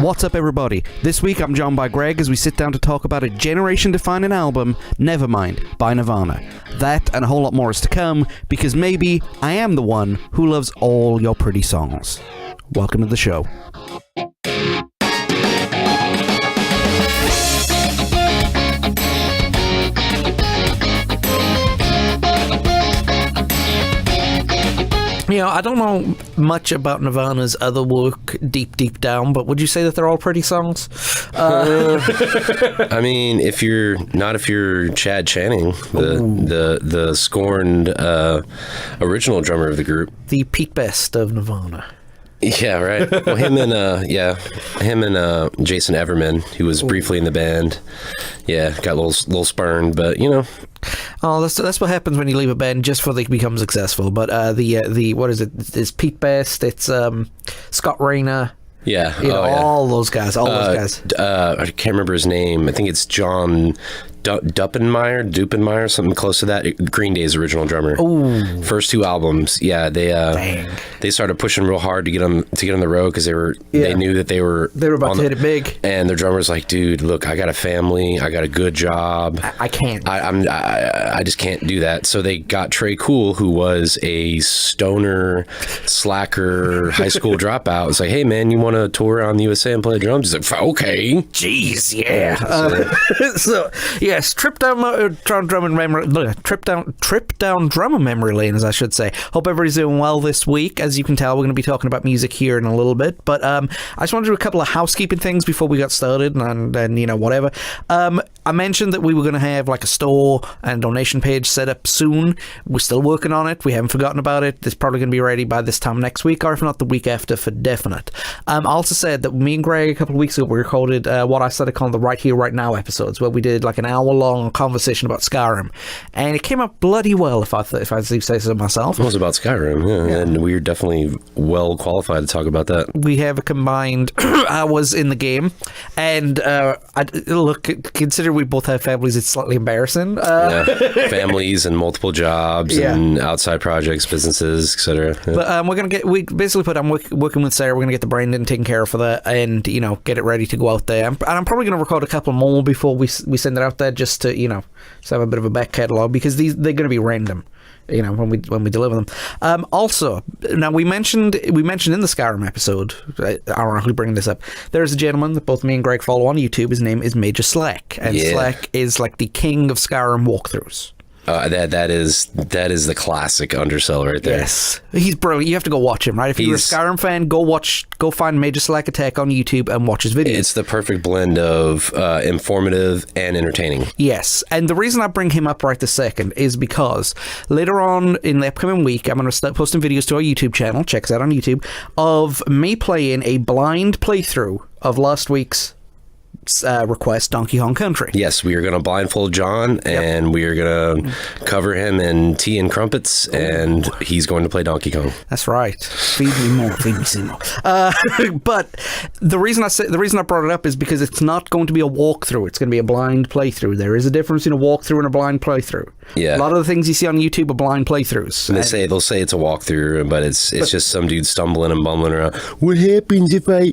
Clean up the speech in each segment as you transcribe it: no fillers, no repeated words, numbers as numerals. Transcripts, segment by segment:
What's up, everybody? This week I'm joined by Greg as we sit down to talk about a generation-defining album, Nevermind by Nirvana. That and a whole lot more is to come, because maybe I am the one who loves all your pretty songs. Welcome to the show. You know, I don't know much about Nirvana's other work deep down, but would you say that they're all pretty songs? I mean, if you're Chad Channing, the scorned original drummer of the group, the Pete Best of Nirvana. Yeah, right. Well, him and Jason Everman, who was briefly in the band. Yeah, got a little spurned, but you know. Oh, that's what happens when you leave a band just before they become successful. But the what is it? It's Pete Best. It's Scott Rayner. Yeah, all those guys. I can't remember his name. I think it's John Dupenmeyer, something close to that. Green Day's original drummer. Ooh. First two albums, yeah, they started pushing real hard to get on the road because they knew that they were about to hit it big. And their drummer's like, dude, look, I got a family, I got a good job. I can't. I just can't do that. So they got Trey Cool, who was a stoner, slacker, high school dropout. It's like, hey man, you want to tour on the USA and play drums? He's like, okay. Jeez, yeah. So yes, trip down drummer memory lane, as I should say. Hope everybody's doing well this week. As you can tell, we're going to be talking about music here in a little bit, but I just want to do a couple of housekeeping things before we got started, and then whatever. I mentioned that we were going to have like a store and donation page set up soon. We're still working on it. We haven't forgotten about it. It's probably going to be ready by this time next week, or if not the week after for definite. I also said that me and Greg a couple of weeks ago we recorded what I started calling the Right Here Right Now episodes, where we did like an hour-long conversation about Skyrim, and it came out bloody well, if I say so myself. It was about Skyrim, yeah. And we're definitely well qualified to talk about that. We have a combined hours in the game, and look, consider we both have families, it's slightly embarrassing. Families and multiple jobs and outside projects, businesses, etc. Yeah. But I'm working with Sarah. We're gonna get the Brandon taken care of for that, and get it ready to go out there. And I'm probably gonna record a couple more before we send it out there, just to just have a bit of a back catalogue, because they're gonna be random. When we deliver them. Also, now we mentioned in the Skyrim episode, ironically bringing this up, there's a gentleman that both me and Greg follow on YouTube. His name is Major Slack, and Slack is like the king of Skyrim walkthroughs. That is the classic undersell right there. Yes, he's brilliant. You have to go watch him, right? If you're a Skyrim fan, go find Major Slack Attack on YouTube and watch his videos. It's the perfect blend of informative and entertaining. Yes, and the reason I bring him up right this second is because later on in the upcoming week, I'm going to start posting videos to our YouTube channel. Check us out on YouTube, of me playing a blind playthrough of last week's request, Donkey Kong Country. Yes, we are going to blindfold John, and we are going to cover him in tea and crumpets, and he's going to play Donkey Kong. That's right. Feed me more, feed me some more. But the reason I brought it up is because it's not going to be a walkthrough. It's going to be a blind playthrough. There is a difference in a walkthrough and a blind playthrough. Yeah. A lot of the things you see on YouTube are blind playthroughs. And they'll say it's a walkthrough, but it's just some dude stumbling and bumbling around. What happens if I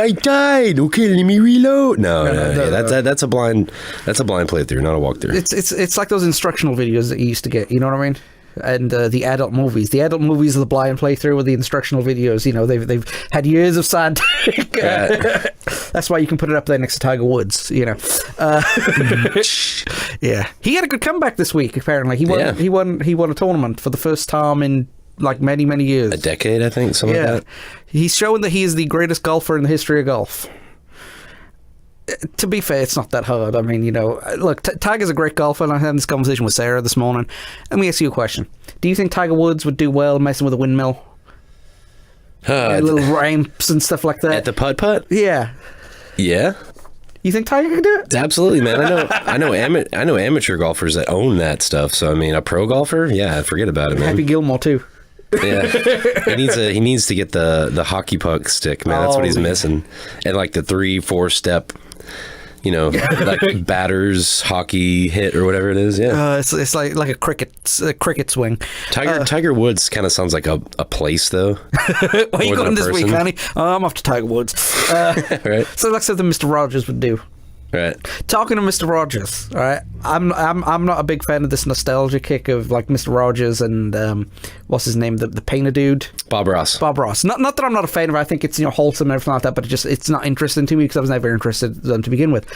I died? Okay, let me reload. No, that's a blind playthrough, not a walkthrough. It's like those instructional videos that you used to get. You know what I mean? And the adult movies. The adult movies are the blind playthrough with the instructional videos. They've had years of scientific. That's why you can put it up there next to Tiger Woods. Yeah, he had a good comeback this week. Apparently, he won a tournament for the first time in like many years. A decade, I think. Something like that. He's showing that he is the greatest golfer in the history of golf. To be fair, it's not that hard. I mean, look, Tiger's a great golfer, and I had this conversation with Sarah this morning. Let me ask you a question. Do you think Tiger Woods would do well messing with a windmill? Little ramps and stuff like that? At the putt-putt? Yeah. Yeah? You think Tiger could do it? Absolutely, man. I know amateur golfers that own that stuff. So, I mean, a pro golfer? Yeah, forget about it, man. Happy Gilmore, too. Yeah, he needs to get the hockey puck stick, man. That's what he's missing, and like the 3-4 step like batters hockey hit or whatever it is. Yeah, it's like a cricket swing. Tiger Woods kind of sounds like a place though. Where are you going this week, honey? Oh, I'm off to Tiger Woods. Right. So like something Mr. Rodgers would do. Right. Talking to Mr. Rodgers, all right. I'm not a big fan of this nostalgia kick of like Mr. Rodgers and what's his name, the painter dude, Bob Ross. Not that I'm not a fan of it. I think it's wholesome and everything like that, but it's not interesting to me because I was never interested in them to begin with.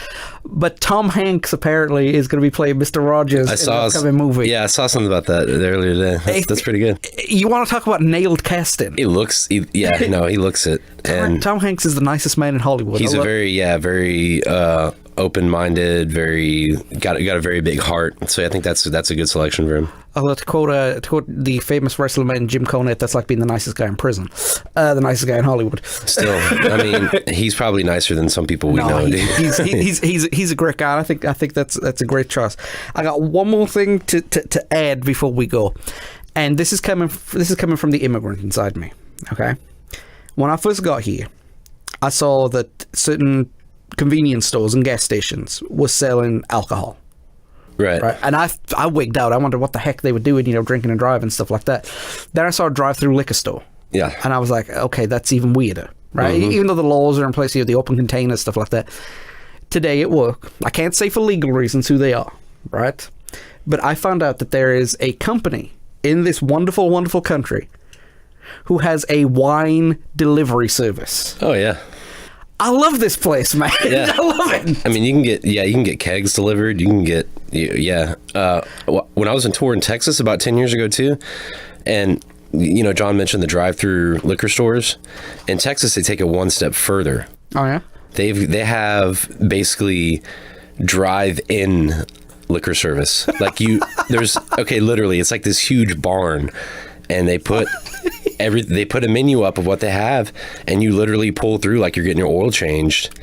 But Tom Hanks apparently is going to be playing Mr. Rodgers in the upcoming movie. Yeah, I saw something about that earlier today. That's pretty good. You want to talk about nailed casting? He looks it. And Tom Hanks is the nicest man in Hollywood. He's very open-minded, got a very big heart. So I think that's a good selection for him. Although to quote the famous wrestler man Jim Cornette, that's like being the nicest guy in prison, the nicest guy in Hollywood. Still, I mean, he's probably nicer than some people we know. He's a great guy. I think that's a great choice. I got one more thing to add before we go, and this is coming from the immigrant inside me. Okay, when I first got here, I saw that certain convenience stores and gas stations were selling alcohol. Right. And I wigged out. I wondered what the heck they were doing, drinking and driving, stuff like that. Then I saw a drive-through liquor store. Yeah. And I was like, okay, that's even weirder, right? Mm-hmm. Even though the laws are in place, the open containers, stuff like that. Today at work, I can't say for legal reasons who they are, right? But I found out that there is a company in this wonderful, wonderful country who has a wine delivery service. Oh, yeah. I love this place, man. Yeah. I love it. I mean, you can get kegs delivered. You can get, when I was on tour in Texas about 10 years ago too, and John mentioned the drive-through liquor stores. In Texas, they take it one step further. Oh yeah. They have basically drive-in liquor service. Like literally, it's like this huge barn, and they put a menu up of what they have, and you literally pull through like you're getting your oil changed,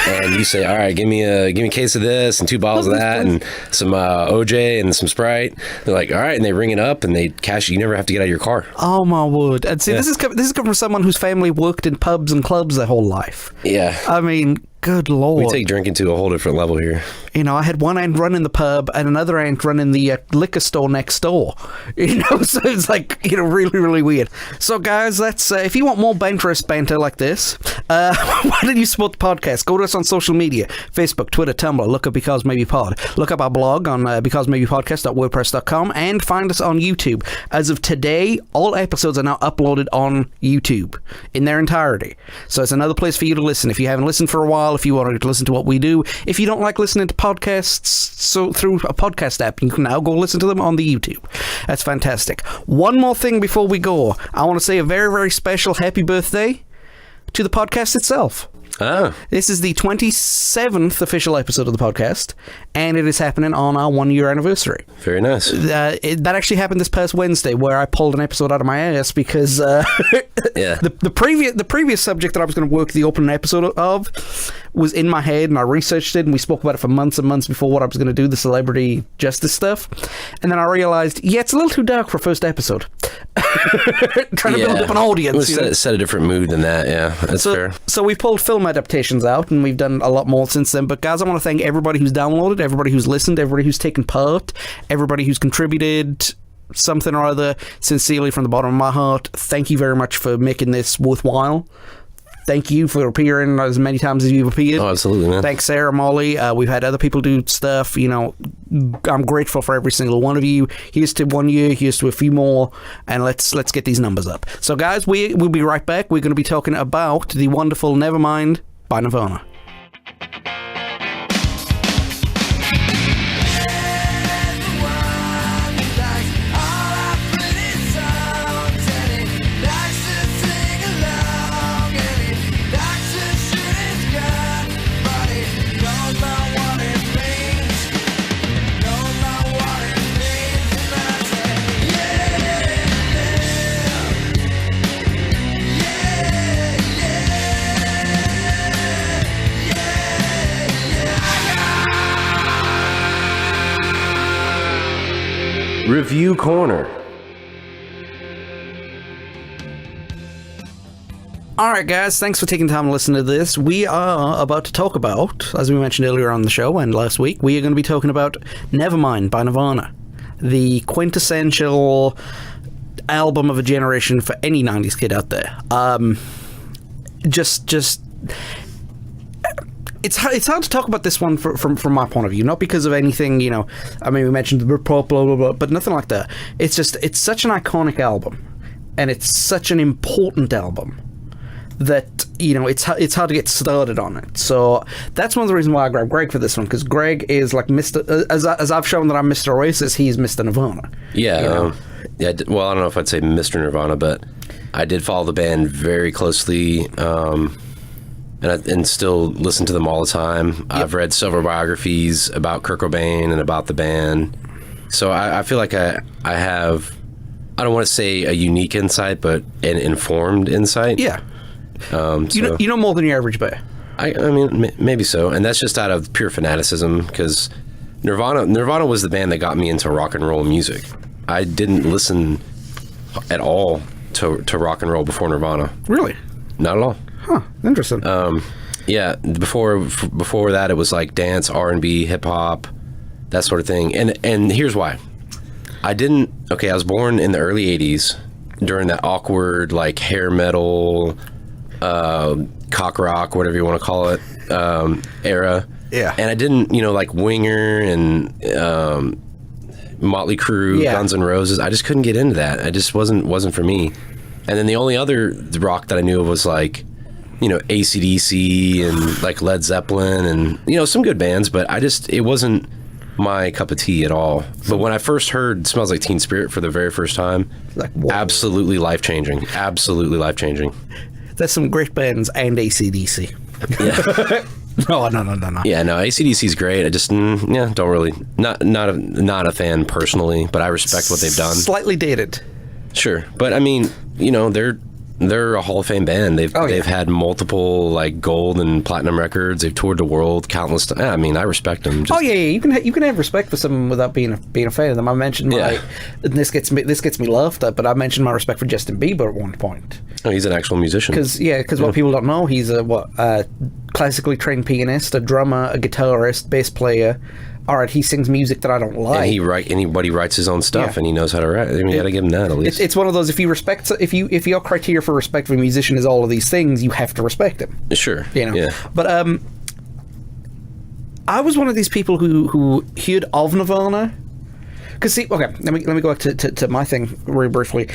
and you say, all right, give me a case of this and 2 bottles of that and some OJ and some Sprite. They're like, all right, and they ring it up and they cash it. You never have to get out of your car. Oh my word. And see, this is coming from someone whose family worked in pubs and clubs their whole life. Yeah. I mean, good Lord. We take drinking to a whole different level here. I had one aunt running the pub and another aunt running the liquor store next door. So it's like, really, really weird. So guys, that's if you want more banter like this, why don't you support the podcast? Go to us on social media, Facebook, Twitter, Tumblr. Look up Because Maybe Pod. Look up our blog on becausemaybe.podcast.wordpress.com and find us on YouTube. As of today, all episodes are now uploaded on YouTube in their entirety. So it's another place for you to listen. If you haven't listened for a while, if you want to listen to what we do, if you don't like listening to podcasts through a podcast app, you can now go listen to them on the YouTube. That's fantastic. One more thing before we go. I want to say a very, very special happy birthday to the podcast itself. Oh. This is the 27th official episode of the podcast, and it is happening on our 1-year anniversary. Very nice. That actually happened this past Wednesday, where I pulled an episode out of my ass because the previous subject that I was going to work the opening episode of was in my head, and I researched it, and we spoke about it for months and months before what I was going to do, the celebrity justice stuff. And then I realized, it's a little too dark for a first episode. Trying to build up an audience. Set a different mood than that, yeah. That's fair. So we pulled film adaptations out, and we've done a lot more since then. But guys, I want to thank everybody who's downloaded, everybody who's listened, everybody who's taken part, everybody who's contributed something or other. Sincerely, from the bottom of my heart, thank you very much for making this worthwhile. Thank you for appearing as many times as you've appeared. Oh, absolutely, man. Thanks, Sarah, Molly. We've had other people do stuff. I'm grateful for every single one of you. Here's to 1 year. Here's to a few more. And let's get these numbers up. So, guys, we'll be right back. We're going to be talking about the wonderful Nevermind by Nirvana. Review. Review Corner. All right, guys, thanks for taking time to listen to this. We are about to talk about, as we mentioned earlier on the show and last week, we are going to be talking about Nevermind by Nirvana, the quintessential album of a generation for any 90s kid out there. It's hard to talk about this one from my point of view, not because of anything, you know, I mean, we mentioned the Britpop, blah, blah, blah, but nothing like that. It's just, it's such an iconic album, and it's such an important album that, you know, it's hard to get started on it. So that's one of the reasons why I grabbed Gregg for this one, because Gregg is like Mr. As I've shown that I'm Mr. Oasis, he's Mr. Nirvana. Yeah, you know? Well, I don't know if I'd say Mr. Nirvana, but I did follow the band very closely, and still listen to them all the time. Yep. I've read several biographies about Kurt Cobain and about the band, so I feel like I have, I don't want to say a unique insight, but an informed insight. Yeah. You know more than your average bear. I mean, maybe so, and that's just out of pure fanaticism, because Nirvana was the band that got me into rock and roll music. I didn't listen at all to rock and roll before Nirvana. Really? Not at all. Huh. Interesting. Yeah. Before that, it was like dance, R&B, hip hop, that sort of thing. And here's why. I was born in the early 80s during that awkward like hair metal, cock rock, whatever you want to call it, era. Yeah. And I didn't, like Winger and Motley Crue, Guns N' Roses. I just couldn't get into that. I just wasn't for me. And then the only other rock that I knew of was like, AC/DC and like Led Zeppelin and, some good bands, but it wasn't my cup of tea at all. But when I first heard Smells Like Teen Spirit for the very first time, like, absolutely life-changing. Absolutely life-changing. There's some great bands and AC/DC. Yeah. No. Yeah, no, AC/DC's great. I just, don't really, not a fan personally, but I respect what they've done. Slightly dated. Sure. But I mean, they're a Hall of Fame band. They've had multiple like gold and platinum records. They've toured the world countless times. I mean, I respect them. You can have respect for someone without being a fan of them. I mentioned this gets me laughed at, but I mentioned my respect for Justin Bieber at one point. Oh, he's an actual musician. Because what people don't know, he's a classically trained pianist, a drummer, a guitarist, bass player. All right, he sings music that I don't like. And he writes his own stuff, and he knows how to write. I mean, you got to give him that at least. It's one of those, if your criteria for respect for a musician is all of these things, you have to respect him. Sure. Yeah. But I was one of these people who heard of Nirvana. Because let me go back to my thing very briefly.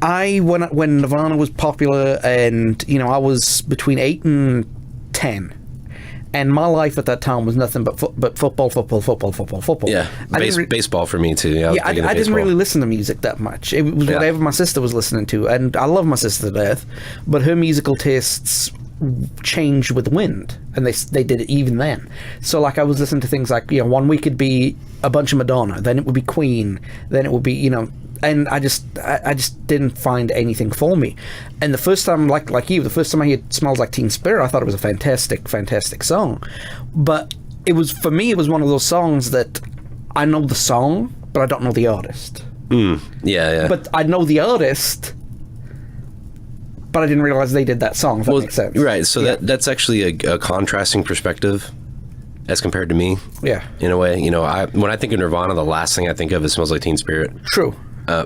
When Nirvana was popular, and I was between 8 and 10. And my life at that time was nothing but football. Yeah, baseball for me too. Yeah, I didn't really listen to music that much. It was whatever my sister was listening to, and I love my sister to death. But her musical tastes changed with the wind, and they did it even then. So like I was listening to things like 1 week it'd be a bunch of Madonna, then it would be Queen, then it would be and I just didn't find anything for me. And the first time, like you, the first time I heard Smells Like Teen Spirit, I thought it was a fantastic song. But it was one of those songs that I know the song, but I don't know the artist. Yeah. But I know the artist, but I didn't realize they did that song, if that makes sense. Right, so that's actually a contrasting perspective as compared to me. Yeah. In a way, when I think of Nirvana, the last thing I think of is Smells Like Teen Spirit. True.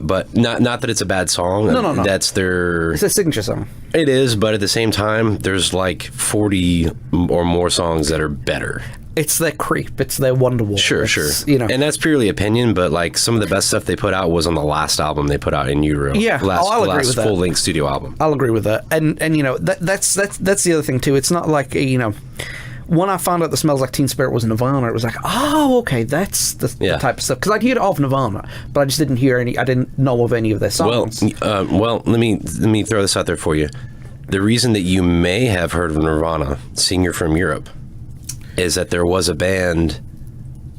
But not that it's a bad song. No. That's It's a signature song. It is, but at the same time, there's like 40 or more songs that are better. It's their creep. It's their Wonderwall. Sure. And that's purely opinion, but like some of the best stuff they put out was on the last album they put out in utero. Yeah, I'll agree with that. Last full-length studio album. I'll agree with that. And that's the other thing too. It's not like when I found out the Smells Like Teen Spirit was Nirvana, it was like, oh, okay, that's the type of stuff. Because I'd heard of Nirvana, but I just didn't hear any. I didn't know of any of their songs. Well, let me throw this out there for you. The reason that you may have heard of Nirvana, seeing you're from Europe, is that there was a band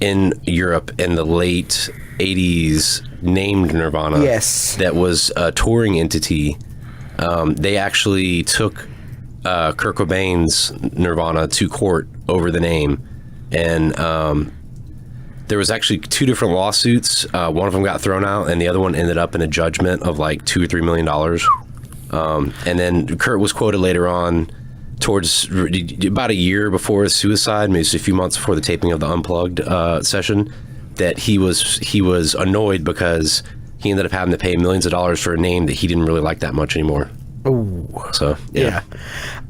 in Europe in the late 80s named Nirvana. Yes. That was a touring entity. They actually took Kurt Cobain's Nirvana to court over the name, and there was actually 2 different lawsuits. One of them got thrown out, and the other one ended up in a judgment of like $2 or $3 million. And then Kurt was quoted later on, towards about a year before his suicide, maybe just a few months before the taping of the Unplugged session, that he was annoyed because he ended up having to pay millions of dollars for a name that he didn't really like that much anymore. Oh, so yeah.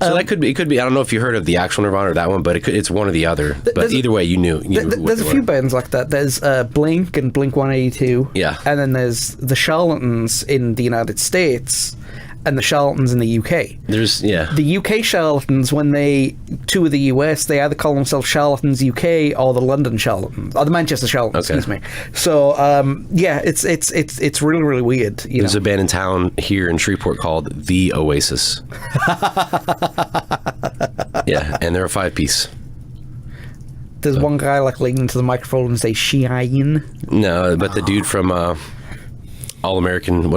So that could be. I don't know if you heard of the actual Nirvana or that one, but it's one or the other. But either way, you knew. There's a few bands like that. There's Blink and Blink 182. Yeah. And then there's the Charlatans in the United States and the Charlatans in the UK. The UK Charlatans, when they tour the US, they either call themselves Charlatans UK or the London Charlatans, or the Manchester Charlatans, excuse me. So it's really, really weird. There's a band in town here in Shreveport called The Oasis. Yeah, and they're a 5-piece. Does one guy lean into the microphone and say Shine? No, but the dude from All American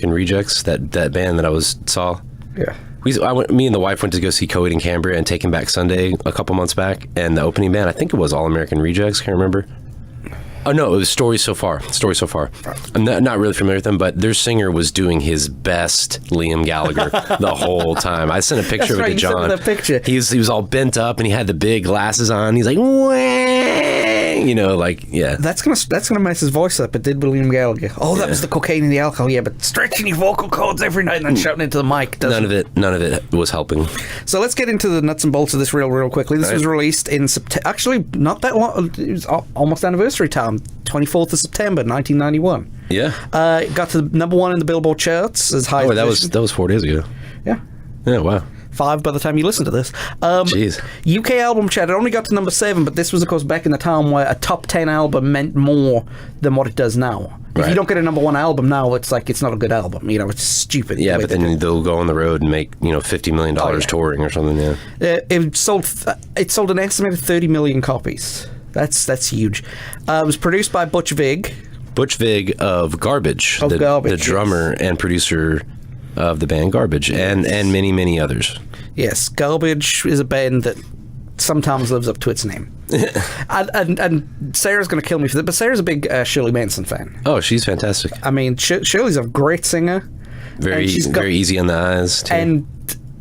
Rejects, that band that I saw. Yeah. Me and the wife went to go see Coheed and Cambria and Taking Back Sunday a couple months back, and the opening band, I think it was All American Rejects, can't remember. Oh no, it was Story So Far. I'm not really familiar with them, but their singer was doing his best Liam Gallagher the whole time. I sent a picture of it to John. That picture. He was all bent up and he had the big glasses on. He's like, yeah. That's gonna mess his voice up. It did Liam Gallagher. Oh, that was the cocaine and the alcohol. Yeah, but stretching your vocal cords every night and then shouting into the mic. None of it was helping. So let's get into the nuts and bolts of this real quickly. This was released in September. Actually, not that long. It was almost anniversary time. 24th of September, 1991. Yeah. It got to number 1 in the Billboard charts as high. Oh, that was 4 days ago. Yeah. Yeah. Wow. 5 by the time you listen to this. Jeez. UK album chart, it only got to number 7, but this was, of course, back in the time where a top 10 album meant more than what it does now. If you don't get a number 1 album now, it's like it's not a good album. It's stupid. Yeah, but then they'll go on the road and make $50 million touring or something. Yeah. It sold an estimated 30 million copies. That's huge. It was produced by Butch Vig. Butch Vig of Garbage, the drummer and producer of the band Garbage, and many, many others. Yes, Garbage is a band that sometimes lives up to its name. and Sarah's going to kill me for that, but Sarah's a big Shirley Manson fan. Oh, she's fantastic. I mean, Shirley's a great singer. Very easy on the eyes, too. And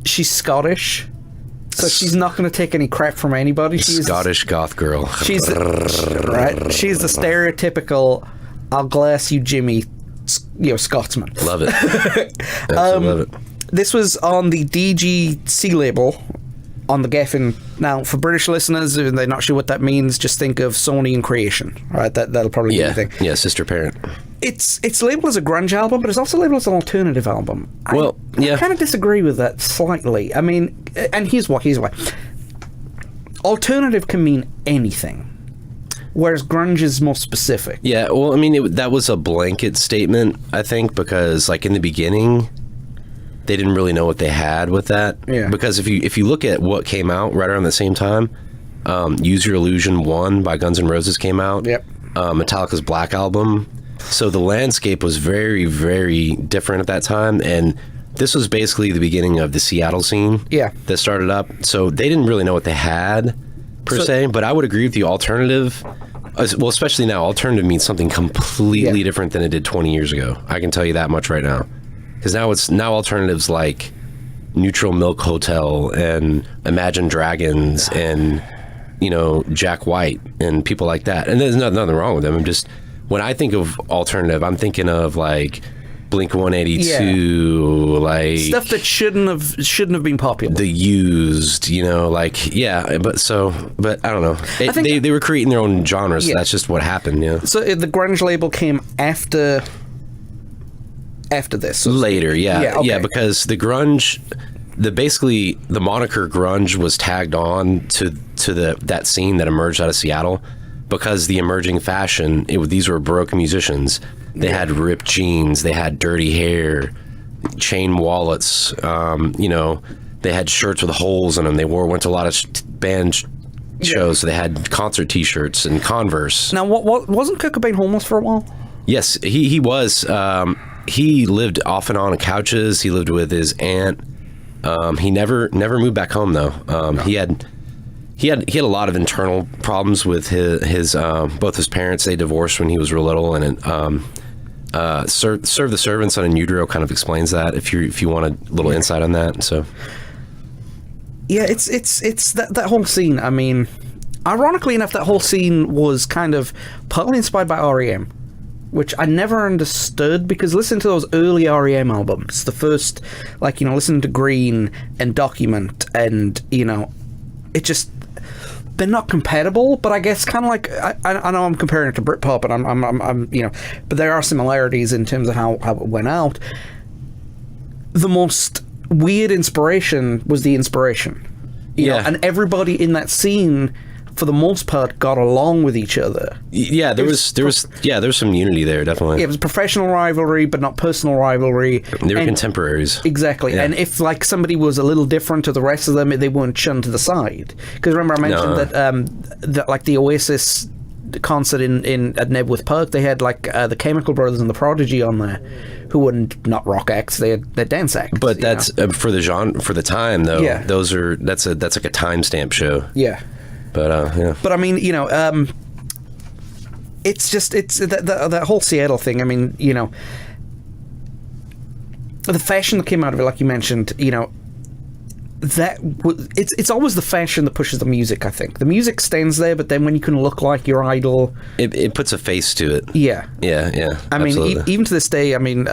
she's Scottish. So she's not going to take any crap from anybody. She's Scottish goth girl. She's the stereotypical "I'll glass you, Jimmy," Scotsman. Love it. Absolutely love it. This was on the DGC label on the Geffen. Now, for British listeners, if they're not sure what that means, just think of Sony and Creation. Right, that'll probably be the thing. Yeah, sister parent. It's labeled as a grunge album, but it's also labeled as an alternative album. I kind of disagree with that slightly. I mean, and here's why. Alternative can mean anything, whereas grunge is more specific. Yeah, well, I mean, that was a blanket statement, I think, because in the beginning, they didn't really know what they had with that. Yeah. Because if you look at what came out right around the same time, Use Your Illusion 1 by Guns N' Roses came out. Yep. Metallica's Black Album. So the landscape was very, very different at that time, and this was basically the beginning of the Seattle scene that started up. So they didn't really know what they had, per se, but I would agree with you. Alternative, well, especially now, alternative means something completely different than it did 20 years ago. I can tell you that much right now. Because now alternatives like Neutral Milk Hotel and Imagine Dragons and, Jack White and people like that. And there's nothing wrong with them. I'm just... When I think of alternative, I'm thinking of Blink 182, stuff that shouldn't have been popular. The Used, but I don't know. They were creating their own genres. So that's just what happened. Yeah. So the grunge label came after this. Later, because the grunge, basically the moniker grunge was tagged on to that scene that emerged out of Seattle. Because the emerging fashion, these were Baroque musicians. They had ripped jeans, they had dirty hair, chain wallets. They had shirts with holes in them. They went to a lot of band shows. So they had concert T-shirts and Converse. Now, what wasn't Kurt Cobain homeless for a while? Yes, he was. He lived off and on couches. He lived with his aunt. He never moved back home though. He had a lot of internal problems with his both his parents. They divorced when he was real little, and Serve the Servants on In Utero kind of explains that, if you want a little insight on that. So yeah, it's that whole scene. I mean, ironically enough, that whole scene was kind of partly inspired by REM, which I never understood, because listening to those early REM albums, the first, like, listening to Green and Document, and, it just, they're not compatible, but I guess kind of like, I know I'm comparing it to Britpop, and I'm but there are similarities in terms of how it went out. The most weird inspiration was the inspiration. You know, and everybody in that scene, for the most part, got along with each other. Yeah, there was some unity there, definitely. Yeah, it was professional rivalry, but not personal rivalry. They were contemporaries. Exactly. Yeah. And if, like, somebody was a little different to the rest of them, they weren't shunned to the side. Because remember I mentioned that like, the Oasis concert in at Nebworth Park, they had, like, the Chemical Brothers and the Prodigy on there, who were not rock acts, they're dance acts. But that's for the genre, for the time, though. Yeah. That's like a timestamp show. Yeah. But yeah. But I mean, it's just that whole Seattle thing. I mean, the fashion that came out of it, like you mentioned, it's always the fashion that pushes the music. I think the music stands there, but then when you can look like your idol, it puts a face to it. Yeah. I mean, even to this day, I mean,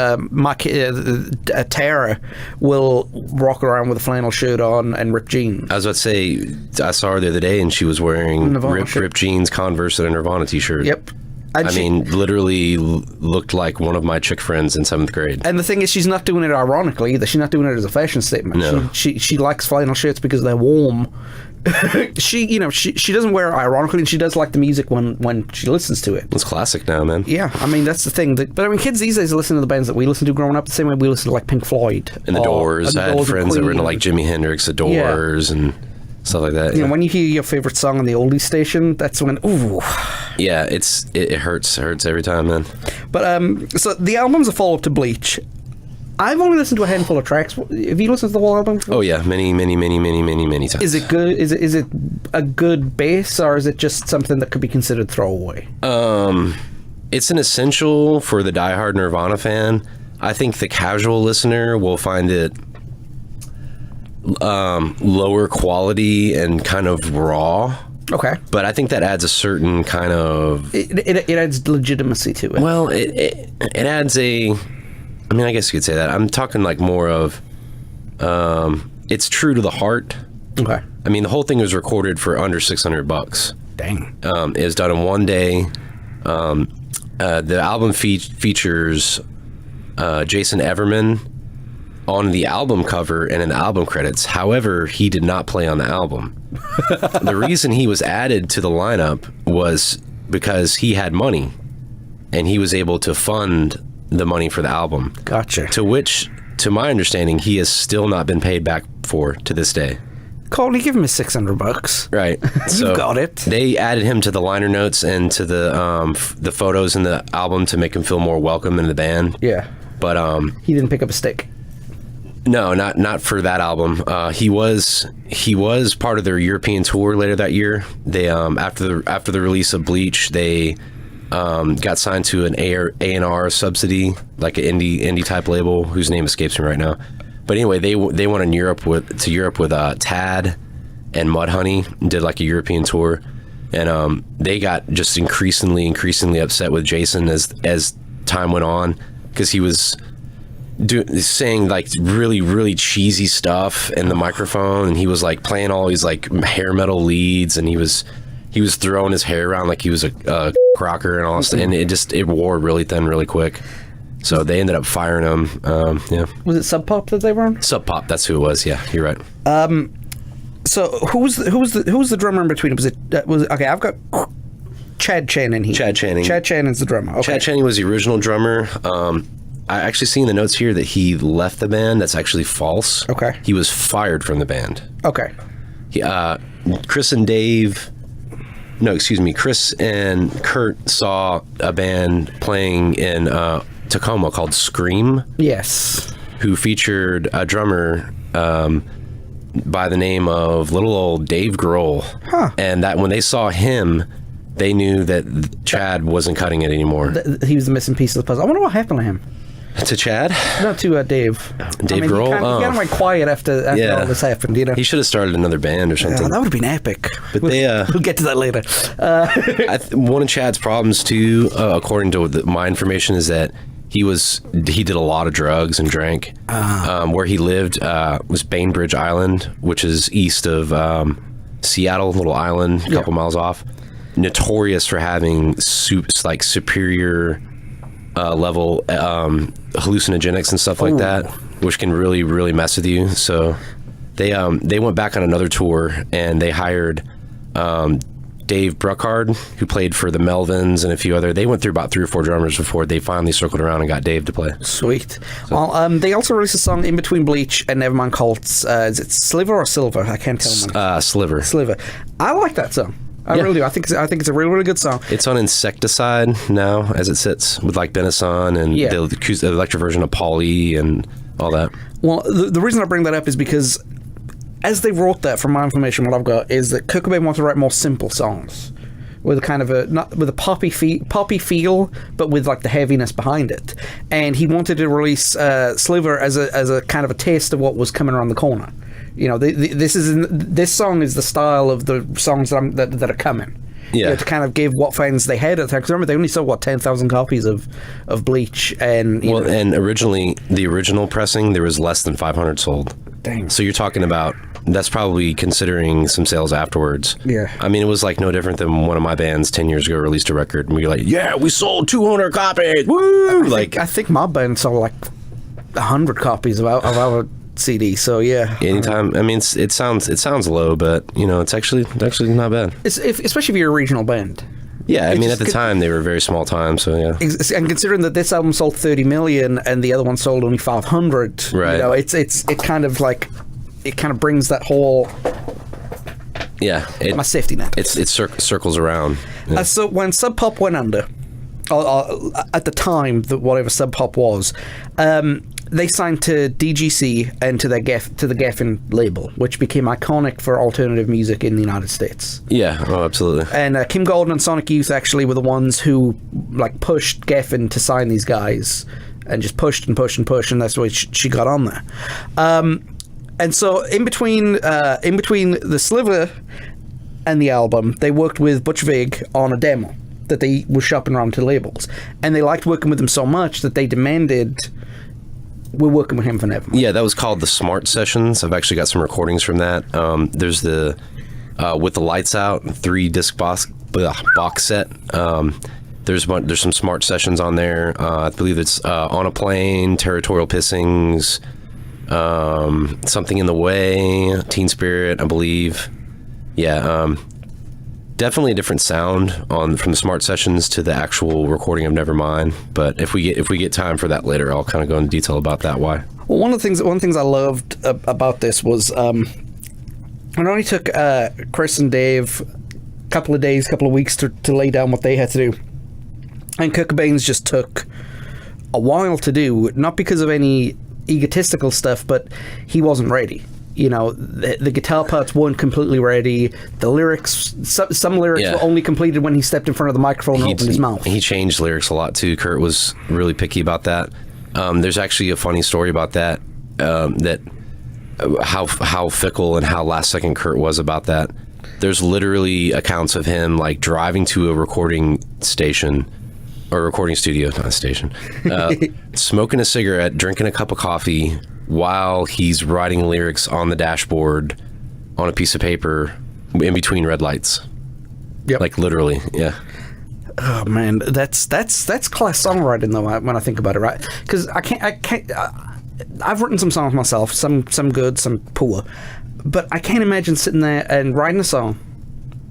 Tara will rock around with a flannel shirt on and ripped jeans. I was about to say, I saw her the other day, and she was wearing ripped jeans, Converse, and a Nirvana t-shirt. Yep. I mean, literally looked like one of my chick friends in 7th grade. And the thing is, she's not doing it ironically either. She's not doing it as a fashion statement. No. She likes flannel shirts because they're warm. She doesn't wear it ironically, and she does like the music when she listens to it. It's classic now, man. Yeah, I mean, that's the thing. But I mean, kids these days listen to the bands that we listened to growing up the same way we listened to, like, Pink Floyd. And the Doors. I had friends that were into, like, Jimi Hendrix, the Doors, and stuff like that. When you hear your favorite song on the oldies station, that's when, ooh. Yeah, it hurts every time, man. But so the album's a follow-up to Bleach. I've only listened to a handful of tracks. Have you listened to the whole album? Oh yeah, many times. Is it good? Is it a good base, or is it just something that could be considered throwaway? It's an essential for the diehard Nirvana fan. I think the casual listener will find it lower quality and kind of raw. Okay. But I think that adds a certain kind of... It adds legitimacy to it. Well, it adds a... I mean, I guess you could say that. I'm talking like more of... it's true to the heart. Okay. I mean, the whole thing was recorded for under $600. Dang. It was done in one day. The album features Jason Everman on the album cover and in the album credits. However, he did not play on the album. The reason he was added to the lineup was because he had money, and he was able to fund the money for the album. Gotcha. To which, to my understanding, he has still not been paid back for to this day. Coley, give him his $600. Right. So got it. They added him to the liner notes and to the photos in the album to make him feel more welcome in the band. Yeah. But he didn't pick up a stick. No, not for that album. He was part of their European tour later that year. They after the release of Bleach, they got signed to an A&R subsidy, like an indie type label whose name escapes me right now. But anyway, they went in Europe with Tad and Mudhoney and did like a European tour, and they got just increasingly upset with Jason as time went on, because he was saying like really cheesy stuff in the microphone, and he was like playing all these like hair metal leads, and he was throwing his hair around like he was a rocker and all this, and it wore really thin really quick. So they ended up firing him. Yeah. Was it Sub Pop that they were on? Sub Pop, that's who it was. Yeah, you're right. So who was the drummer in between? Was it okay? I've got Chad Channing here. Chad Channing. Chad Channing's the drummer. Okay. Chad Channing was the original drummer. I actually see in the notes here that he left the band. That's actually false. Okay. He was fired from the band. Okay. Chris and Kurt saw a band playing in Tacoma called Scream. Yes. Who featured a drummer by the name of little old Dave Grohl. Huh. And that when they saw him, they knew that Chad wasn't cutting it anymore. He was the missing piece of the puzzle. I wonder what happened to him. To Chad? No, to Dave. Dave Grohl? He kind of went quiet after all this happened, you know? He should have started another band or something. Yeah, that would have been epic. But we'll get to that later. One of Chad's problems, too, according to my information, is that he did a lot of drugs and drank. Where he lived was Bainbridge Island, which is east of Seattle, little island, a couple miles off. Notorious for having superior level hallucinogenics and stuff like that, which can really, really mess with you. So they went back on another tour, and they hired Dave Bruckard, who played for the Melvins and a few other. They went through about 3 or 4 drummers before they finally circled around and got Dave to play. Sweet. So. Well, they also released a song in between Bleach and Nevermind called is it Sliver or Silver? I can't tell. Sliver. I like that song. I really do. I think it's a really, really good song. It's on Insecticide now, as it sits, with like Benison and the electric version of Polly and all that. Well, the reason I bring that up is because as they wrote that, from my information, what I've got is that Kurt Cobain wanted to write more simple songs with a kind of with a poppy feel, but with like the heaviness behind it. And he wanted to release Sliver as a kind of a taste of what was coming around the corner. You know, this song is the style of the songs that are coming. Yeah. You know, to kind of give what fans they had at the time. Because remember, they only sold 10,000 copies of Bleach, and and originally the original pressing there was less than 500 sold. Dang. So you're talking about that's probably considering some sales afterwards. Yeah. I mean, it was like no different than one of my bands 10 years ago released a record, and we were like, yeah, we sold 200 copies. Woo! I think my band sold like 100 copies of our CD, so yeah. Anytime. I mean, it sounds low, but you know, it's actually not bad. Especially if you're a regional band. Yeah, I mean, at the time they were a very small time, so yeah. And considering that this album sold 30 million and the other one sold only 500, right? You know, it kind of like it kind of brings that whole my safety net. It circles around. Yeah. So when Sub Pop went under, at the time that whatever Sub Pop was, they signed to DGC and to the Geffen label, which became iconic for alternative music in the United States. Yeah, oh, absolutely. And Kim Gordon and Sonic Youth actually were the ones who like pushed Geffen to sign these guys, and just pushed and pushed and pushed, and that's the way she got on there. And so in between the Sliver and the album, they worked with Butch Vig on a demo that they were shopping around to labels, and they liked working with him so much that they demanded, we're working with him for Nevermind. Yeah, that was called the Smart Sessions. I've actually got some recordings from that. There's the With the Lights Out 3-disc box set. There's some Smart Sessions on there. I believe it's On a Plane, Territorial Pissings, Something in the Way, Teen Spirit, I believe. Yeah, definitely a different sound from the Smart Sessions to the actual recording of Nevermind. But if we get time for that later, I'll kind of go into detail about that. Why? Well, one of the things I loved about this was it only took Chris and Dave a couple of weeks to lay down what they had to do, and Kurt Cobain's just took a while to do, not because of any egotistical stuff, but he wasn't ready. You know, the guitar parts weren't completely ready. The lyrics, some lyrics were only completed when he stepped in front of the microphone and opened his mouth. He changed lyrics a lot too. Kurt was really picky about that. There's actually a funny story about that. How fickle and how last second Kurt was about that. There's literally accounts of him like driving to a recording station. Or recording studio, not a station. Smoking a cigarette, drinking a cup of coffee while he's writing lyrics on the dashboard on a piece of paper in between red lights. Yep. Like literally, yeah. Oh man, that's class songwriting though when I think about it, right? Because I've written some songs myself, some good, some poor, but I can't imagine sitting there and writing a song,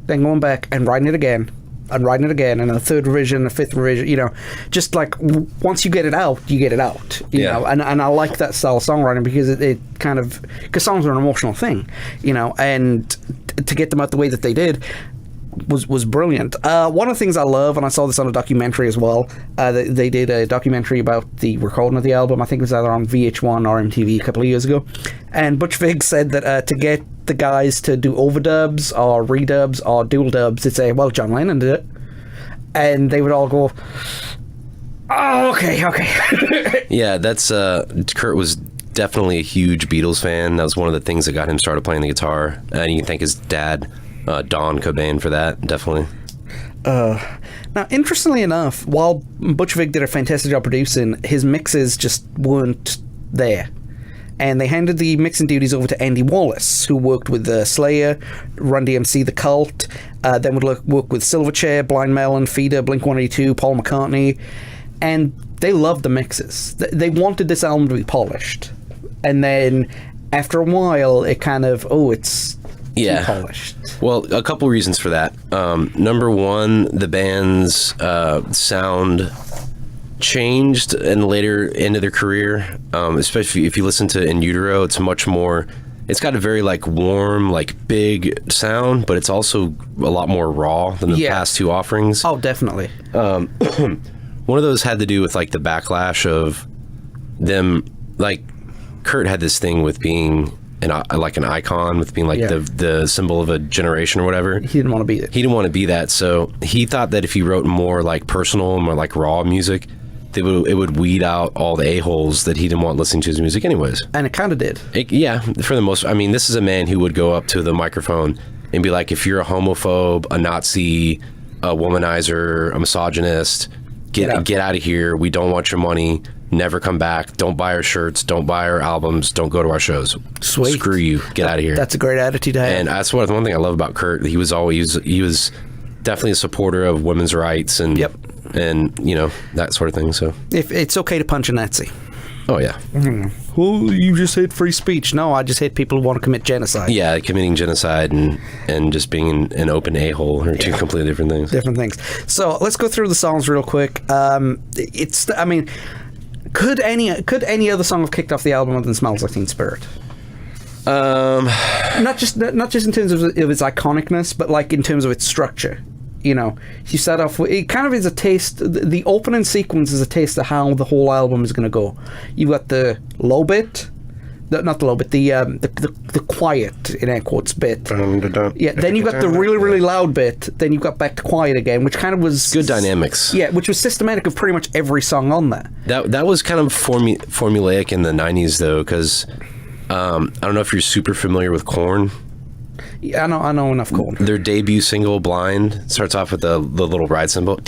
then going back and writing it again. And writing it again, and a third revision, a fifth revision, you know, just like once you get it out, you get it out, you know, and I like that style of songwriting because it kind of, because songs are an emotional thing, you know, and to get them out the way that they did was brilliant. One of the things I love, and I saw this on a documentary as well, they did a documentary about the recording of the album. I think it was either on VH1 or MTV a couple of years ago, and Butch Vig said that to get the guys to do overdubs or redubs or dual dubs, they'd say, well, John Lennon did it. and they would all go, "Oh, okay." Yeah, that's Kurt was definitely a huge Beatles fan. That was one of the things that got him started playing the guitar, and you can thank his dad, Don Cobain, for that. Definitely. Now, interestingly enough, while Butch Vig did a fantastic job producing, his mixes just weren't there. And they handed the mixing duties over to Andy Wallace, who worked with Slayer, Run DMC, The Cult, then would work with Silverchair, Blind Melon, Feeder, Blink-182, Paul McCartney, and they loved the mixes. They wanted this album to be polished. And then, after a while, it kind of, it's too polished. Well, a couple reasons for that. Number one, the band's sound changed in the later end of their career, especially if you listen to In Utero. It's much more, it's got a very like warm, like big sound, but it's also a lot more raw than the past two offerings. Oh, definitely. One of those had to do with like the backlash of them, like Kurt had this thing with being an icon, with being like the symbol of a generation or whatever. He didn't want to be it. He didn't want to be that, so he thought that if he wrote more like personal, more like raw music, it would weed out all the a-holes that he didn't want listening to his music anyways. And it kind of did. For the most, I mean, this is a man who would go up to the microphone and be like, if you're a homophobe, a Nazi, a womanizer, a misogynist, get out of here. We don't want your money. Never come back. Don't buy our shirts. Don't buy our albums. Don't go to our shows. Sweet. Screw you. Get out of here. That's a great attitude to have. And that's one thing I love about Kurt. He was definitely a supporter of women's rights and that sort of thing. So if it's okay to punch a Nazi. Oh yeah. Mm-hmm. Well, you just hate free speech. No, I just hate people who want to commit genocide. Yeah, committing genocide and just being an open a-hole are two completely different things. Different things. So let's go through the songs real quick. Could any other song have kicked off the album other than "Smells Like Teen Spirit"? Not just in terms of its iconicness, but like in terms of its structure. You know, you start off with, it kind of is a taste. The opening sequence is a taste of how the whole album is going to go. You've got the low bit, not the low bit, the quiet in air quotes bit. Yeah. Then you've got the really really loud bit. Then you've got back to quiet again, which kind of was good dynamics. Yeah, which was systematic of pretty much every song on there. That was kind of formulaic in the 90s though, because I don't know if you're super familiar with Korn. Yeah, I know enough Korn. Their debut single, "Blind," starts off with the little ride cymbal.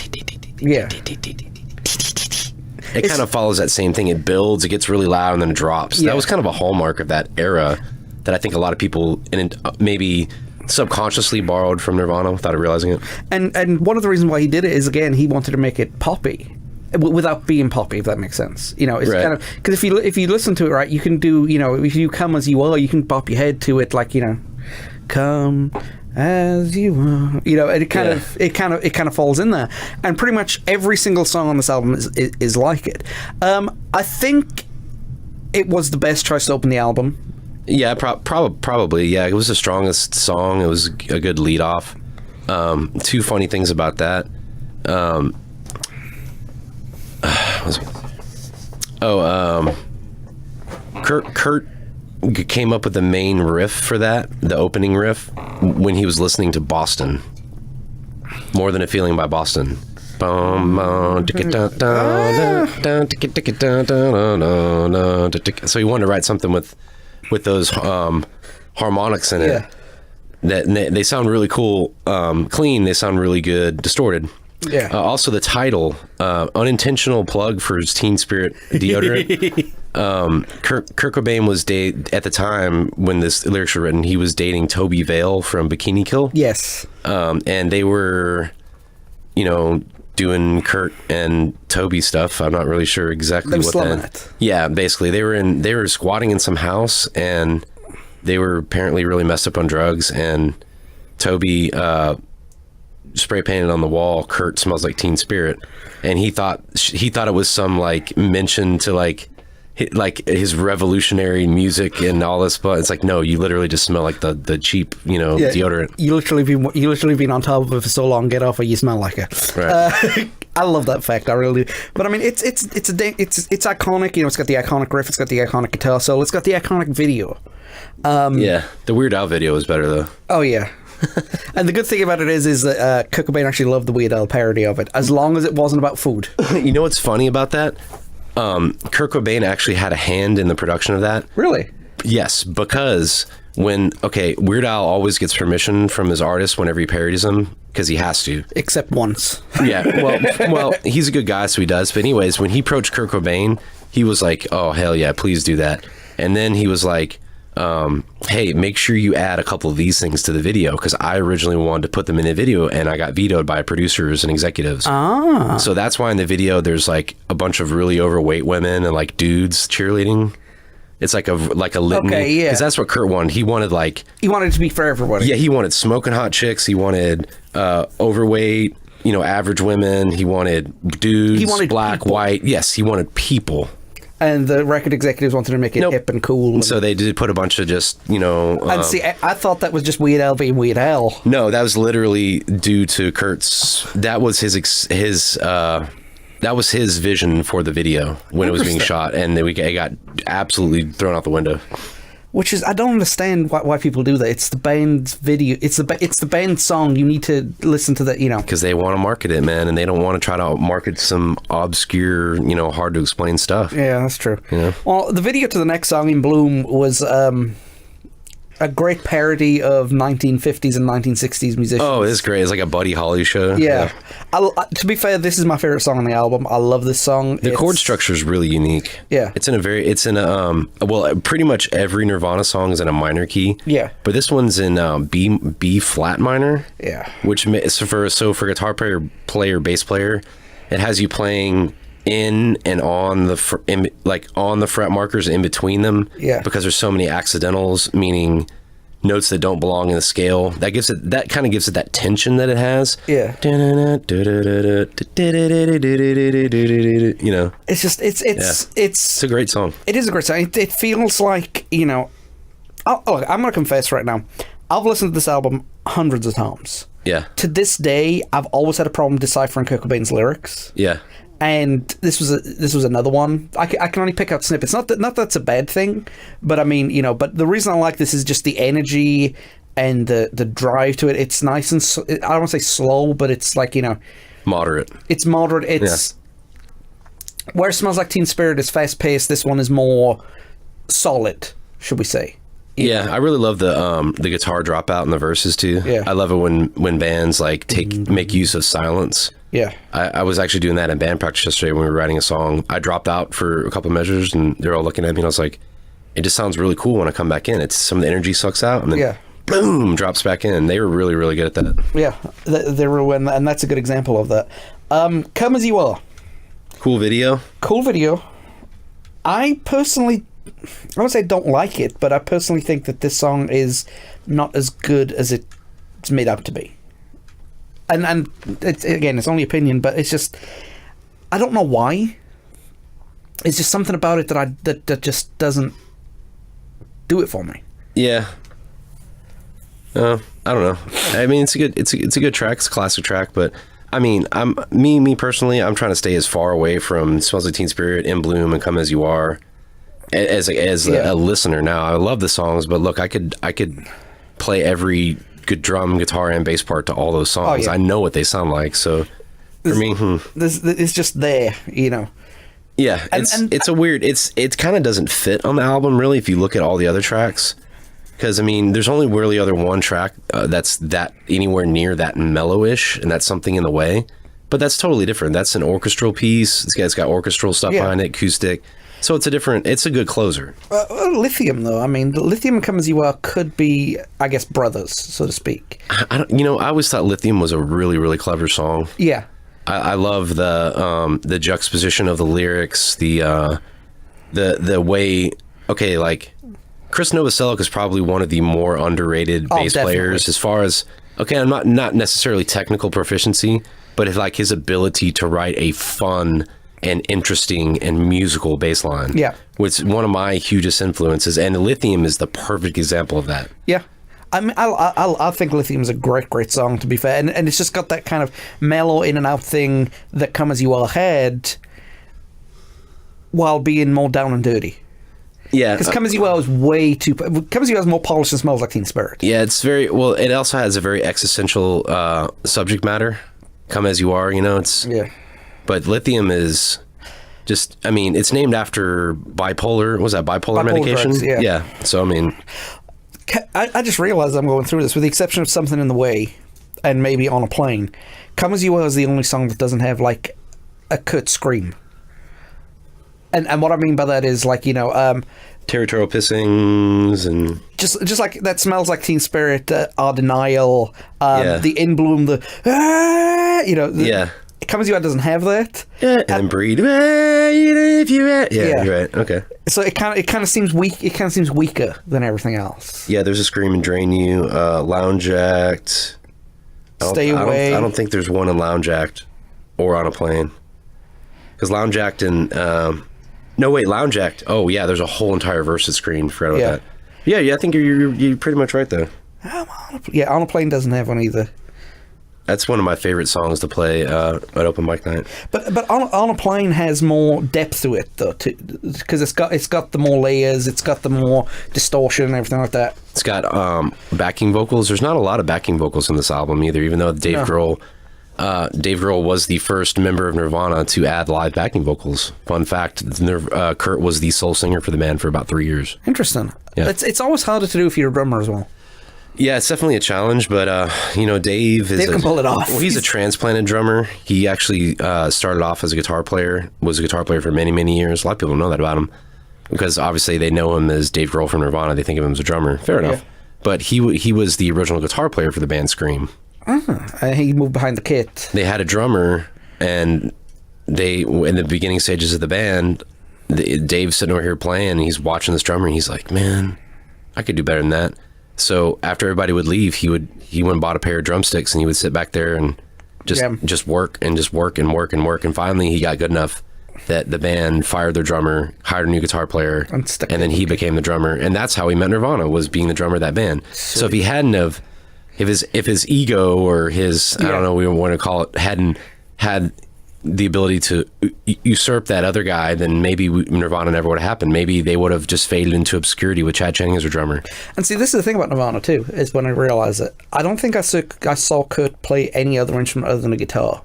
Yeah. It kind of follows that same thing. It builds, it gets really loud, and then it drops. Yeah. That was kind of a hallmark of that era that I think a lot of people maybe subconsciously borrowed from Nirvana without realizing it. And one of the reasons why he did it is, again, he wanted to make it poppy without being poppy, if that makes sense. You know, it's kind of, because if you listen to it right, you can do, you know, if you come as you are, you can bop your head to it, like, you know, come as you are, you know, and it kind of falls in there, and pretty much every single song on this album is like it. I think it was the best choice to open the album. Yeah, probably. Yeah, it was the strongest song. It was a good lead off. Two funny things about that. Kurt came up with the main riff for that, the opening riff, when he was listening to Boston. More Than a Feeling by Boston. So he wanted to write something with those harmonics in it. Yeah. That they sound really cool, clean. They sound really good, distorted. Yeah. Also, the title, unintentional plug for his Teen Spirit deodorant. Kurt Cobain was at the time when this lyrics were written, he was dating Toby Vale from Bikini Kill. Yes. And they were, you know, doing Kurt and Toby stuff. I'm not really sure exactly what that. Yeah, basically they were squatting in some house, and they were apparently really messed up on drugs, and Toby spray painted on the wall, "Kurt smells like Teen Spirit," and he thought it was some like mention to like his revolutionary music and all this, but it's like, no, you literally just smell like the cheap, you know, deodorant. You literally been on top of it for so long, get off, or you smell like it. Right. I love that fact, I really do. But I mean, it's iconic. You know, it's got the iconic riff, it's got the iconic guitar solo, it's got the iconic video. Yeah, the Weird Al video is better though. Oh yeah. And the good thing about it is that Kurt Cobain actually loved the Weird Al parody of it, as long as it wasn't about food. You know what's funny about that? Kurt Cobain actually had a hand in the production of that. Really? Yes, because Weird Al always gets permission from his artist whenever he parodies them, because he has to. Except once. Yeah, well, he's a good guy, so he does. But anyways, when he approached Kurt Cobain, he was like, oh, hell yeah, please do that. And then he was like, hey, make sure you add a couple of these things to the video, because I originally wanted to put them in the video and I got vetoed by producers and executives. So that's why in the video there's like a bunch of really overweight women and like dudes cheerleading. It's like a litany. Okay, yeah. Because that's what Kurt wanted. He wanted it to be for everybody. Yeah, he wanted smoking hot chicks. He wanted overweight, average women. He wanted dudes, black, people. white. Yes, he wanted people. And the record executives wanted to make it hip and cool. So they did put a bunch of just, and see, I thought that was just Weird Al being Weird Al. No, that was literally due to Kurt's. That was that was his vision for the video when it was being shot, and then it got absolutely thrown out the window. Which is, I don't understand why people do that. It's the band's video. It's the band's song. You need to listen to that, Because they want to market it, man, and they don't want to try to market some obscure, hard to explain stuff. Yeah, that's true. Well, the video to the next song, In Bloom, was a great parody of 1950s and 1960s musicians. Oh, it's great. It's like a Buddy Holly show. Yeah. To be fair, this is my favorite song on the album. I love this song. The chord structure is really unique. Yeah. Pretty much every Nirvana song is in a minor key. Yeah. But this one's in B flat minor. Yeah. Which for guitar player, bass player, it has you playing in and on the fret markers in between them. Yeah. Because there's so many accidentals, meaning notes that don't belong in the scale. That kind of gives it that tension that it has. Yeah. It's a great song. It is a great song. It feels like, look, I'm going to confess right now. I've listened to this album hundreds of times. Yeah. To this day, I've always had a problem deciphering Kurt Cobain's lyrics. Yeah. And this was another one. I can only pick out snippets. Not that that's a bad thing, but I mean, but the reason I like this is just the energy and the drive to it. It's nice and I don't want to say slow, but it's like, moderate. It's moderate. It's where Smells Like Teen Spirit is fast paced. This one is more solid, should we say? Yeah, I really love the guitar dropout in the verses too. Yeah. I love it when bands make use of silence. Yeah. I was actually doing that in band practice yesterday when we were writing a song. I dropped out for a couple of measures and they're all looking at me and I was like, it just sounds really cool when I come back in. It's some of the energy sucks out and then boom, drops back in. They were really, really good at that. Yeah, they were, and that's a good example of that. Come As You Are. Cool video. I personally, I would say don't like it, but I personally think that this song is not as good as it's made out to be. And it's only opinion, but it's just, I don't know why. It's just something about it that just doesn't do it for me. Yeah. I don't know. I mean, it's a good track. It's a classic track, but I mean, me personally, I'm trying to stay as far away from Smells Like Teen Spirit, In Bloom, and Come As You Are as a listener now. I love the songs, but look, I could play every good drum, guitar, and bass part to all those songs. I know what they sound like, so for me, it's just there, Yeah, it's a weird. It kind of doesn't fit on the album really if you look at all the other tracks, because I mean, there's only really other one track that's that anywhere near that mellowish, and that's Something in the Way. But that's totally different. That's an orchestral piece. This guy's got orchestral stuff behind it, acoustic. So it's a good closer. Lithium, though. I mean, Lithium and Come As You Are could be, I guess, brothers, so to speak. I always thought Lithium was a really, really clever song. Yeah. I love the juxtaposition of the lyrics, the way. Okay, like Chris Novoselic is probably one of the more underrated bass players as far as. Okay, I'm not necessarily technical proficiency, but his ability to write a fun and interesting and musical bass line. Yeah. Which is one of my hugest influences, and Lithium is the perfect example of that. Yeah. I mean, I think Lithium's a great song, to be fair, and it's just got that kind of mellow in and out thing that Come As You Are had, while being more down and dirty. Yeah. Because Come As You Are is way too... Come As You Are is more polished and smells like Teen Spirit. Yeah, it's very... Well, it also has a very existential subject matter. Come As You Are, it's... Yeah. But Lithium is just... I mean, it's named after bipolar... Was that bipolar medication? Drugs, yeah. Yeah. So, I mean... I just realized I'm going through this, with the exception of Something in the Way and maybe On a Plane. Come As You Are is the only song that doesn't have, like, a cut scream. And what I mean by that is, like, territorial pissings and... Just like that smells like Teen Spirit, Our Denial, the In Bloom, yeah. Come As You Are doesn't have that. And then Breed. If you yeah, you're right. Okay. So it kind of seems weak. It kind of seems weaker than everything else. Yeah, there's a Scream and Drain You, Lounge Act. Stay Away. I don't think there's one in Lounge Act or On a Plane. Because Lounge Act and... no, wait, Lounge Act. Oh, yeah, there's a whole entire verse of Scream. Forgot about that. Yeah, I think you're pretty much right there. On a Plane doesn't have one either. That's one of my favorite songs to play at open mic night. But on a Plane has more depth to it though, because it's got the more layers, it's got the more distortion and everything like that. It's got backing vocals. There's not a lot of backing vocals in this album either, even though Dave Grohl was the first member of Nirvana to add live backing vocals. Fun fact: Kurt was the sole singer for the band for about 3 years. Interesting. Yeah. It's always harder to do if you're a drummer as well. Yeah, it's definitely a challenge, but Dave can pull it off. Well, he's a transplanted drummer. He actually started off as a guitar player. Was a guitar player for many, many years. A lot of people don't know that about him because obviously they know him as Dave Grohl from Nirvana. They think of him as a drummer. Fair enough. But he was the original guitar player for the band Scream. He moved behind the kit. They had a drummer, and they in the beginning stages of the band, Dave's sitting over here playing, and he's watching this drummer, and he's like, "Man, I could do better than that." So after everybody would leave, he went and bought a pair of drumsticks, and he would sit back there and just work and work and work and work, and finally he got good enough that the band fired their drummer, hired a new guitar player, and then he became the drummer, and that's how he met Nirvana, was being the drummer of that band. Sweet. So if he hadn't have, if his ego or his I don't know what we want to call it hadn't had the ability to usurp that other guy, then maybe Nirvana never would have happened. Maybe they would have just faded into obscurity with Chad Channing as their drummer. And see, this is the thing about Nirvana too, is when I realized it, I don't think I saw Kurt play any other instrument other than a guitar.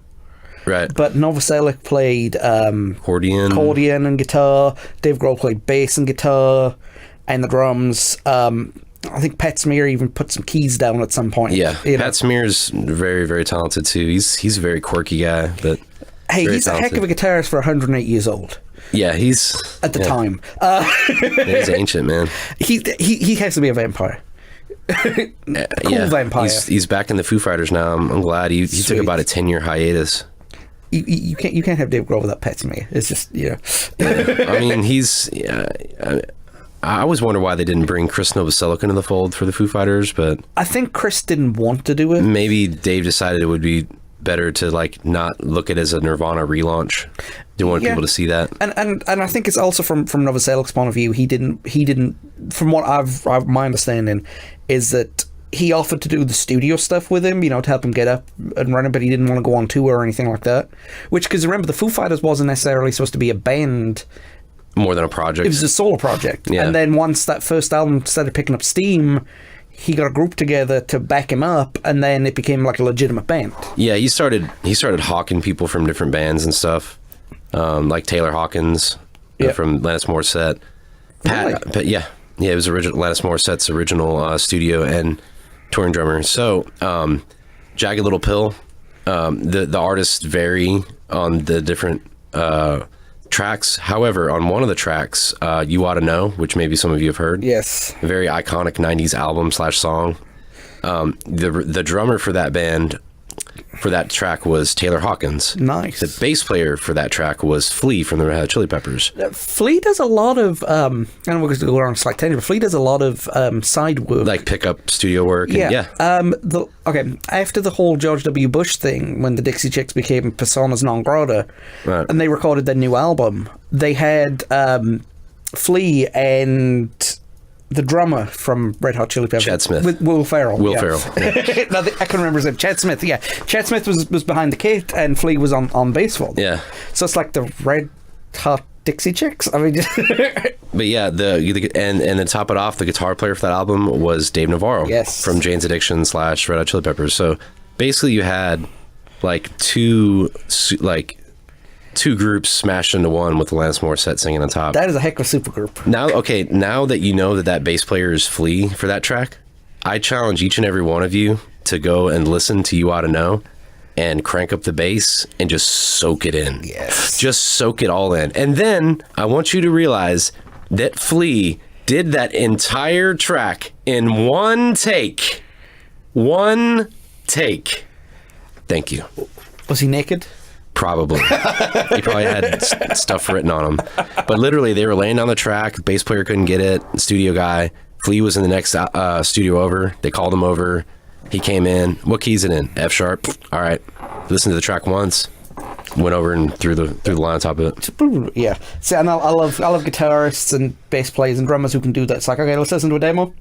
Right. But Novoselic played accordion and guitar. Dave Grohl played bass and guitar and the drums. I think Pat Smear even put some keys down at some point. Yeah, Pat Smear's very, very talented too. He's a very quirky guy, but hey, he's talented. A heck of a guitarist for 108 years old. Yeah, he's at the time. He's ancient, man. He has to be a vampire. Cool vampire. He's back in the Foo Fighters now. I'm glad he took about a 10-year hiatus. You can't have Dave Grohl without Pat Smear. It's just I mean, he's. I always wonder why they didn't bring Chris Novoselic into the fold for the Foo Fighters, but I think Chris didn't want to do it. Maybe Dave decided it would be better to not look at it as a Nirvana relaunch. Didn't want people to see that. And I think it's also from Novoselic's point of view. He didn't. From what my understanding is that he offered to do the studio stuff with him, to help him get up and running, but he didn't want to go on tour or anything like that. Which, because remember, the Foo Fighters wasn't necessarily supposed to be a band. More than a project. It was a solo project. Yeah. And then once that first album started picking up steam, he got a group together to back him up, and then it became like a legitimate band. Yeah, he started hawking people from different bands and stuff, like Taylor Hawkins from Alanis Morissette. But yeah, it was Alanis Morissette's original studio and touring drummer. So, Jagged Little Pill, the artists vary on the different tracks. However, on one of the tracks, You Oughta Know, which maybe some of you have heard. Yes. A very iconic 90s album / song. The drummer for that band, for that track, was Taylor Hawkins. Nice. The bass player for that track was Flea from the Red Hot Chili Peppers. Flea does a lot of, I don't know if we're going to go on a slight tangent, but Flea does a lot of side work. Like pickup studio work. After the whole George W. Bush thing, when the Dixie Chicks became personas non grata, right, and they recorded their new album, they had Flea and the drummer from Red Hot Chili Peppers. Chad Smith. With Will Ferrell. Ferrell. Yeah. No, I can remember his name. Chad Smith, yeah. Chad Smith was behind the kit, and Flea was on bass for them. Yeah. So it's like the Red Hot Dixie Chicks. I mean, but yeah, and to top it off, the guitar player for that album was Dave Navarro. Yes. From Jane's Addiction / Red Hot Chili Peppers. So basically, you had like two groups smashed into one with Alanis Morissette singing on top. That is a heck of a supergroup. Now that you know that bass player is Flea for that track, I challenge each and every one of you to go and listen to You Oughta Know and crank up the bass and just soak it in. Yes. Just soak it all in. And then I want you to realize that Flea did that entire track in one take. One take. Thank you. Was he naked? Probably. He probably had stuff written on him. But literally, they were laying down the track. Bass player couldn't get it. Studio guy. Flea was in the next studio over. They called him over. He came in. What key is it in? F sharp. All right. Listened to the track once. Went over and threw the line on top of it. Yeah. See, and I love guitarists and bass players and drummers who can do that. It's like, okay, let's listen to a demo.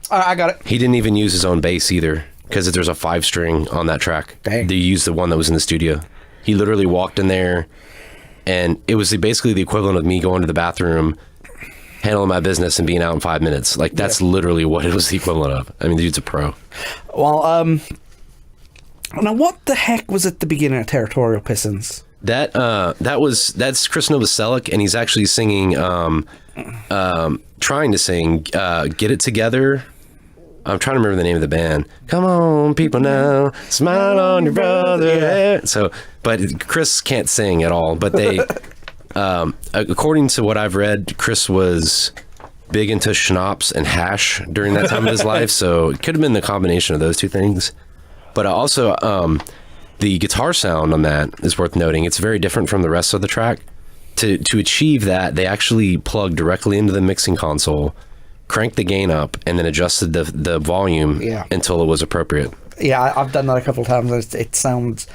All right, I got it. He didn't even use his own bass either, because there's a 5-string on that track. Dang. They used the one that was in the studio. He literally walked in there, and it was basically the equivalent of me going to the bathroom, handling my business, and being out in 5 minutes. Like, that's literally what it was the equivalent of. I mean, the dude's a pro. Well, now what the heck was at the beginning of Territorial Pistons? That's Chris Novoselic, and he's actually singing, trying to sing Get It Together. I'm trying to remember the name of the band. Come on, people now, smile on your brother. Yeah. So, but Chris can't sing at all. But they, according to what I've read, Chris was big into schnapps and hash during that time of his life. So it could have been the combination of those two things. But also, the guitar sound on that is worth noting. It's very different from the rest of the track. To achieve that, they actually plugged directly into the mixing console, cranked the gain up, and then adjusted the volume until it was appropriate. Yeah, I've done that a couple of times. It sounds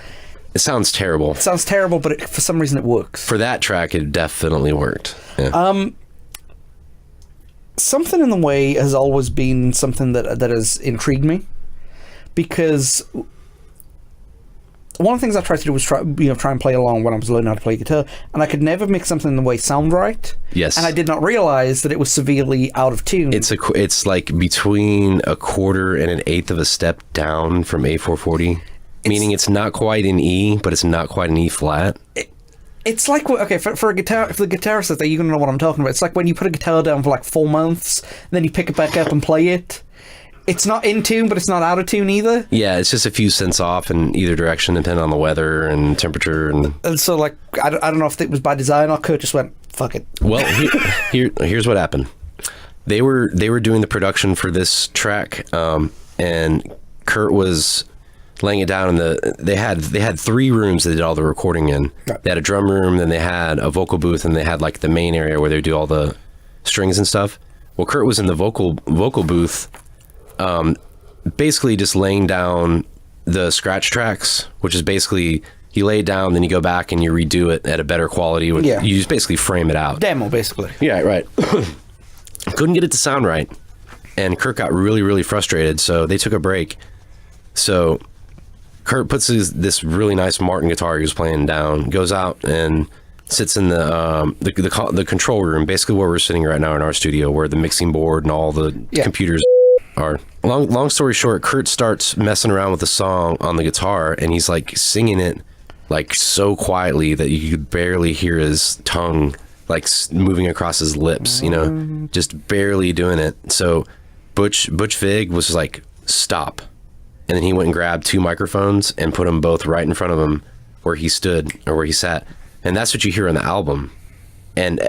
terrible. It sounds terrible, but for some reason it works. For that track, it definitely worked. Yeah. Something in the way has always been something that has intrigued me, because one of the things I tried to do was try and play along when I was learning how to play guitar, and I could never make something in the way sound right. Yes. And I did not realize that it was severely out of tune. It's like between a quarter and an eighth of a step down from A440, meaning it's not quite an E, but it's not quite an E flat. It's like, okay, for a guitar, if the guitarist out there, you're going to know what I'm talking about. It's like when you put a guitar down for like 4 months, and then you pick it back up and play it. It's not in tune, but it's not out of tune either. Yeah, it's just a few cents off in either direction, depending on the weather and temperature. And so, like, I don't know if it was by design or Kurt just went, fuck it. Well, here's what happened. They were doing the production for this track, and Kurt was laying it down in they had 3 rooms they did all the recording in. They had a drum room, then they had a vocal booth, and they had like the main area where they do all the strings and stuff. Well, Kurt was in the vocal booth, basically just laying down the scratch tracks, which is basically you lay it down, then you go back and you redo it at a better quality. You just basically frame it out. Demo, basically. Yeah, right. Couldn't get it to sound right, and Kurt got really, really frustrated, so they took a break. So Kurt puts this really nice Martin guitar he was playing down, goes out and sits in the control room, basically where we're sitting right now in our studio, where the mixing board and all the computers are. Long story short, Kurt starts messing around with the song on the guitar, and he's like singing it like so quietly that you could barely hear his tongue like moving across his lips, just barely doing it. So Butch Vig was like, stop. And then he went and grabbed 2 microphones and put them both right in front of him where he stood or where he sat. And that's what you hear on the album. And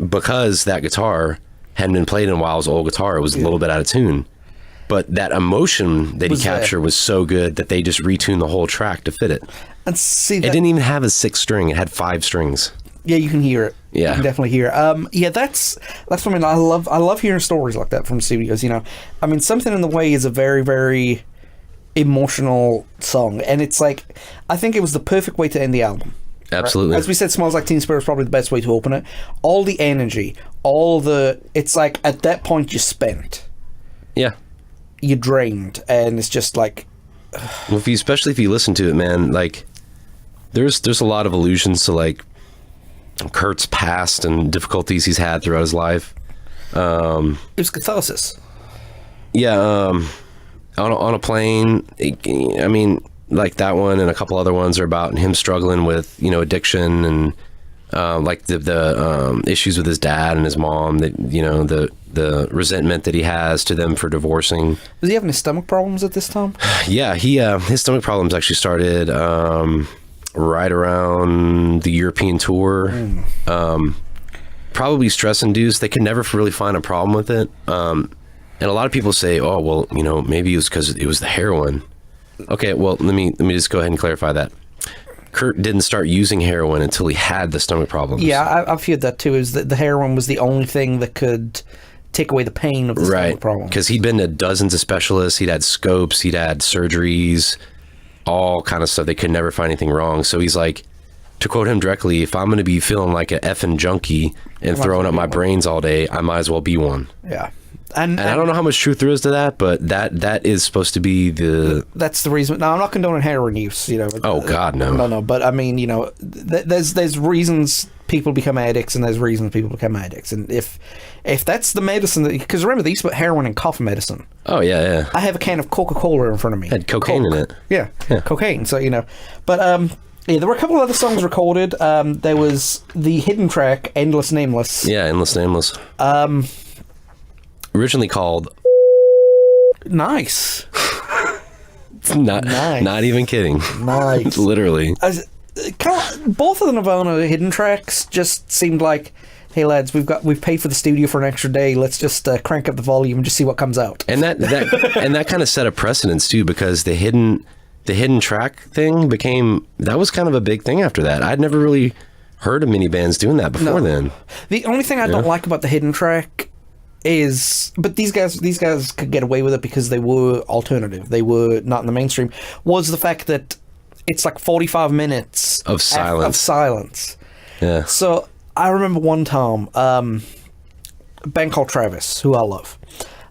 because that guitar hadn't been played in a while, it was an old guitar, it was a little bit out of tune. But that emotion that he captured was so good that they just retuned the whole track to fit it. And see, it didn't even have a 6th string, it had 5 strings. Yeah, you can hear it. Yeah. You can definitely hear it. Yeah, that's what I mean. I love hearing stories like that from studios, I mean, Something in the Way is a very, very emotional song, and it's like, I think it was the perfect way to end the album. Absolutely. Right? As we said, Smells Like Teen Spirit is probably the best way to open it. All the energy, it's like at that point you're spent. Yeah. You're drained, and it's just like... Well, especially if you listen to it, man, like, there's a lot of allusions to, like, Kurt's past and difficulties he's had throughout his life. It was catharsis. Yeah, on a plane. I mean, like that one and a couple other ones are about him struggling with addiction and like the issues with his dad and his mom. That the resentment that he has to them for divorcing. Was he having his stomach problems at this time? Yeah, his stomach problems actually started right around the European tour. Probably stress induced. They could never really find a problem with it. And a lot of people say, oh, well, maybe it was because it was the heroin. Okay, well, let me just go ahead and clarify that. Kurt didn't start using heroin until he had the stomach problems. Yeah, I've heard that too, is that the heroin was the only thing that could take away the pain of the stomach problem. Because he'd been to dozens of specialists. He'd had scopes. He'd had surgeries, all kind of stuff. They could never find anything wrong. So he's like, to quote him directly, if I'm going to be feeling like an effing junkie and throwing up my brains all day, I might as well be one. Yeah. And I don't know how much truth there is to that, but that is supposed to be the... That's the reason. Now, I'm not condoning heroin use, Oh, God, no. No, but I mean, there's reasons people become addicts and there's reasons people become addicts. And if that's the medicine... Because remember, they used to put heroin in cough medicine. Oh, yeah. I have a can of Coca-Cola in front of me. Had cocaine in it. Yeah, cocaine. So, But, yeah, there were a couple of other songs recorded. There was the hidden track, Endless Nameless. Yeah, Endless Nameless. Originally called... Nice. Not even kidding. Nice. Literally. Both of the Nirvana hidden tracks just seemed like, hey lads, we've paid for the studio for an extra day. Let's just crank up the volume and just see what comes out. And that kind of set a precedence too, because the hidden track thing that was kind of a big thing after that. I'd never really heard of many bands doing that before then. The only thing I don't like about the hidden track but these guys could get away with it because they were alternative. They were not in the mainstream. Was the fact that it's like 45 minutes of silence. Yeah. So I remember one time, a band called Travis, who I love.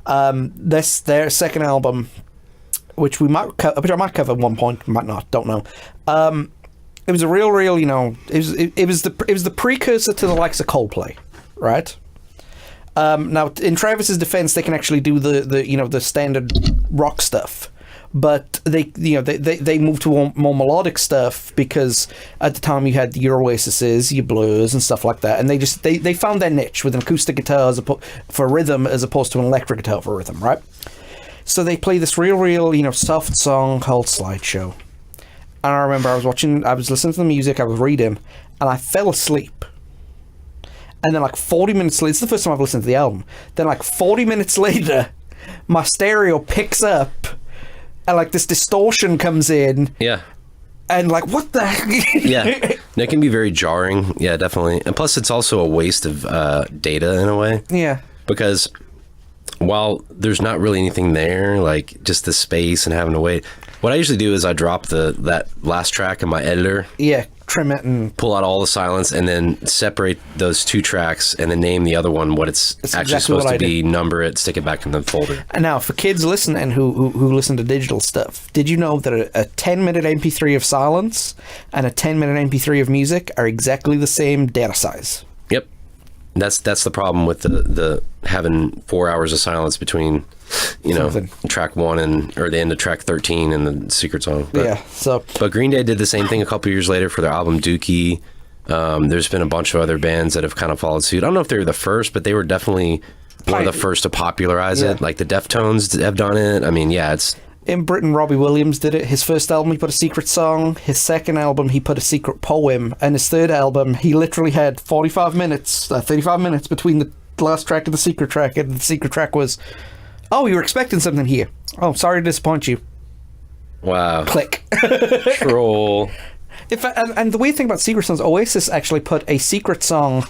Their second album, which I might cover at one point, might not, don't know. It was a real, it was the precursor to the likes of Coldplay, right? Now, in Travis's defense, they can actually do the standard rock stuff, but they moved to more melodic stuff because at the time you had your Oasises, your Blurs, and stuff like that, and they found their niche with an acoustic guitar for rhythm as opposed to an electric guitar for rhythm, right? So they play this real soft song called Slideshow, and I remember I was listening to the music, I was reading, and I fell asleep. And then 40 minutes later, it's the first time I've listened to the album. Then 40 minutes later, my stereo picks up and this distortion comes in. Yeah. And what the heck? Yeah. That can be very jarring. Yeah, definitely. And plus it's also a waste of data in a way. Yeah. Because while there's not really anything there, just the space and having to wait, what I usually do is I drop that last track in my editor. Yeah, trim it and pull out all the silence and then separate those two tracks and then name the other one what it's actually supposed to be, number it, stick it back in the folder. And now, for kids listening who listen to digital stuff, did you know that a 10-minute MP3 of silence and a 10-minute MP3 of music are exactly the same data size? Yep. That's the problem with the having 4 hours of silence between track 1 or the end of track 13 and the secret song. But Green Day did the same thing a couple years later for their album Dookie. There's been a bunch of other bands that have kind of followed suit. I don't know if they were the first, but they were definitely one of the first to popularize it. Like the Deftones have done it. I mean, it's... In Britain, Robbie Williams did it. His first album, he put a secret song. His second album, he put a secret poem. And his third album, he literally had 35 minutes between the last track and the secret track. And the secret track was, oh, you were expecting something here. Oh, sorry to disappoint you. Wow. Click. Troll. And the weird thing about secret songs, Oasis actually put a secret song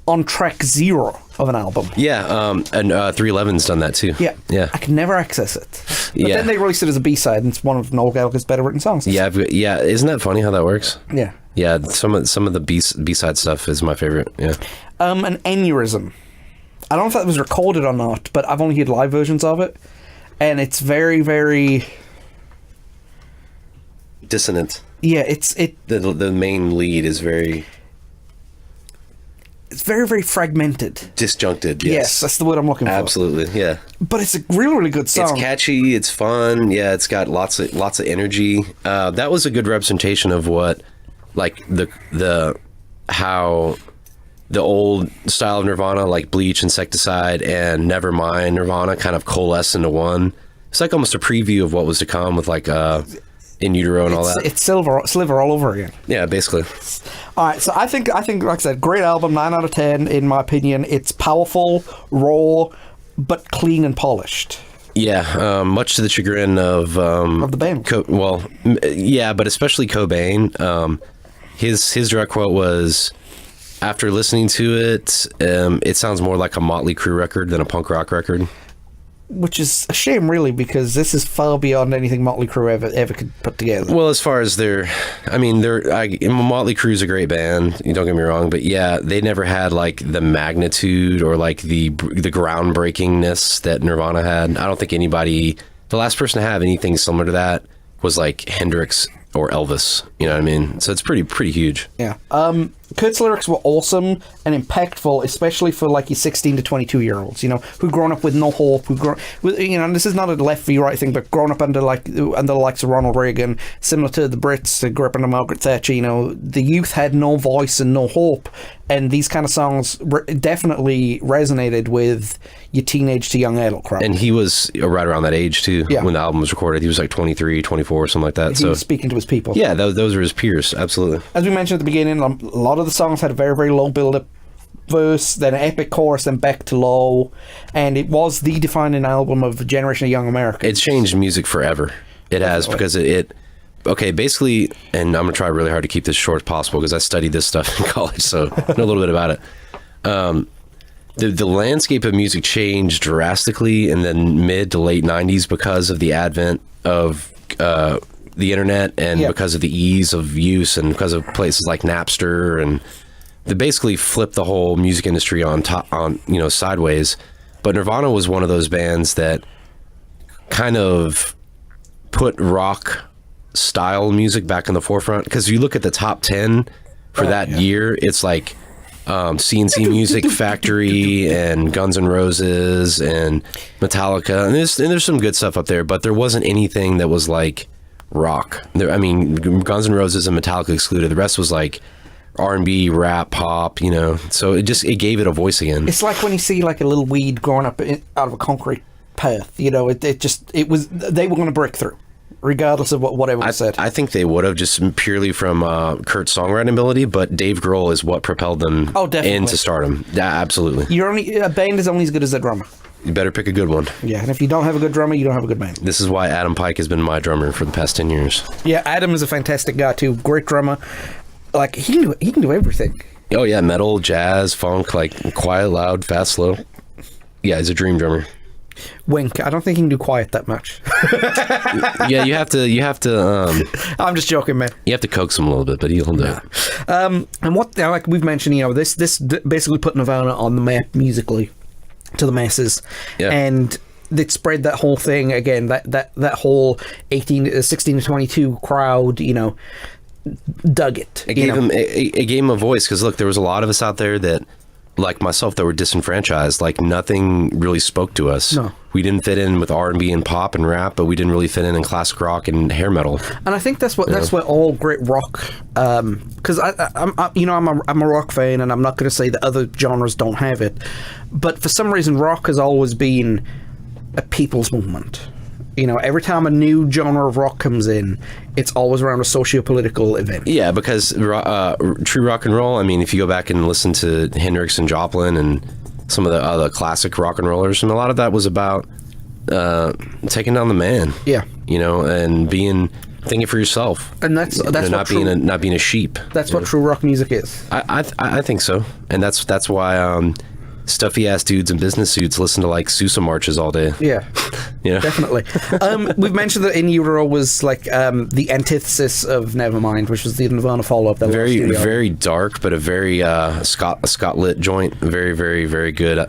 on track 0 of an album. Yeah, and 311's done that too. Yeah. I can never access it. But then they released it as a B-side, and it's one of Noel Gallagher's better written songs. Yeah, isn't that funny how that works? Yeah. Yeah, some of the B-side stuff is my favorite, yeah. An Aneurysm. I don't know if that was recorded or not, but I've only heard live versions of it, and it's very, very... dissonant. Yeah, the main lead is very... it's very, very fragmented. Disjuncted, Yes, that's the word I'm looking for. Absolutely, yeah. But it's a really, really good song. It's catchy, it's fun, yeah, it's got lots of energy. That was a good representation of what, like, how the old style of Nirvana, like Bleach, Insecticide, and Nevermind Nirvana kind of coalesce into one. It's like almost a preview of what was to come with, like, In Utero and all that. It's Sliver all over again. Yeah, basically. All right, so I think, like I said, great album, 9 out of 10 in my opinion. It's powerful, raw, but clean and polished. Yeah, much to the chagrin of the band. Yeah, but especially Cobain. His direct quote was, after listening to it, it sounds more like a Motley Crue record than a punk rock record. Which is a shame, really, because this is far beyond anything Motley Crue ever could put together. Well, as far as Motley Crue's a great band, don't get me wrong, but yeah, they never had like the magnitude or like the groundbreakingness that Nirvana had. I don't think the last person to have anything similar to that was like Hendrix or Elvis. You know what I mean? So it's pretty huge. Yeah. Kurt's lyrics were awesome and impactful, especially for like your 16 to 22 year olds, who've grown up with no hope, and this is not a left v right thing, but grown up under the likes of Ronald Reagan, similar to the Brits that grew up under Margaret Thatcher. The youth had no voice and no hope, and these kind of songs definitely resonated with your teenage to young adult crowd. And he was right around that age too, when the album was recorded. He was like 23, 24, something like that. He was speaking to his people. Yeah, those are his peers, absolutely. As we mentioned at the beginning, a lot of the songs had a very, very low build-up verse, then an epic chorus, then back to low, and it was the defining album of a generation of young Americans. It's changed music forever. It has, because okay, basically, and I'm going to try really hard to keep this short as possible because I studied this stuff in college, so I know a little bit about it. The landscape of music changed drastically in the mid to late 90s because of the advent of the internet and because of the ease of use and because of places like Napster, and they basically flipped the whole music industry on sideways. But Nirvana was one of those bands that kind of put rock style music back in the forefront, because you look at the top 10 for that year, it's like CNC Music Factory and Guns N' Roses and Metallica, and there's some good stuff up there, but there wasn't anything that was like rock. Guns N' Roses and Metallica excluded. The rest was like R&B, rap, pop, so it gave it a voice again. It's like when you see like a little weed growing up out of a concrete path, they were going to break through, regardless of whatever was said. I think they would have, just purely from Kurt's songwriting ability, but Dave Grohl is what propelled them into stardom. Yeah, absolutely. A band is only as good as their drummer. You better pick a good one. Yeah, and if you don't have a good drummer, you don't have a good band. This is why Adam Pike has been my drummer for the past 10 years. Yeah, Adam is a fantastic guy too. Great drummer. Like, he can do everything. Oh yeah, metal, jazz, funk, like quiet, loud, fast, slow. Yeah, he's a dream drummer. Wink. I don't think he can do quiet that much. Yeah, you have to. I'm just joking, man. You have to coax him a little bit, but he'll do it. And what, like we've mentioned, this basically put Nirvana on the map musically to the masses, and it spread that whole thing again. That whole 16 to 22 crowd, dug it. It gave him a voice, because look, there was a lot of us out there that, like myself, that were disenfranchised. Like, nothing really spoke to us. No. We didn't fit in with R&B and pop and rap, but we didn't really fit in classic rock and hair metal. And I think that's what all great rock, because I'm a rock fan, and I'm not going to say that other genres don't have it, but for some reason rock has always been a people's movement. Every time a new genre of rock comes in, it's always around a socio-political event. Yeah, because true rock and roll, if you go back and listen to Hendrix and Joplin and some of the other classic rock and rollers, and a lot of that was about taking down the man. Yeah. And thinking for yourself. And that's not being a sheep. That's what true rock music is. I think so. And that's why stuffy ass dudes in business suits listen to like Sousa marches all day. Yeah. Definitely. We've mentioned that In Utero was like the antithesis of Nevermind, which was the Nirvana follow-up. Very dark, but a very Scott lit joint. Very, very, very good.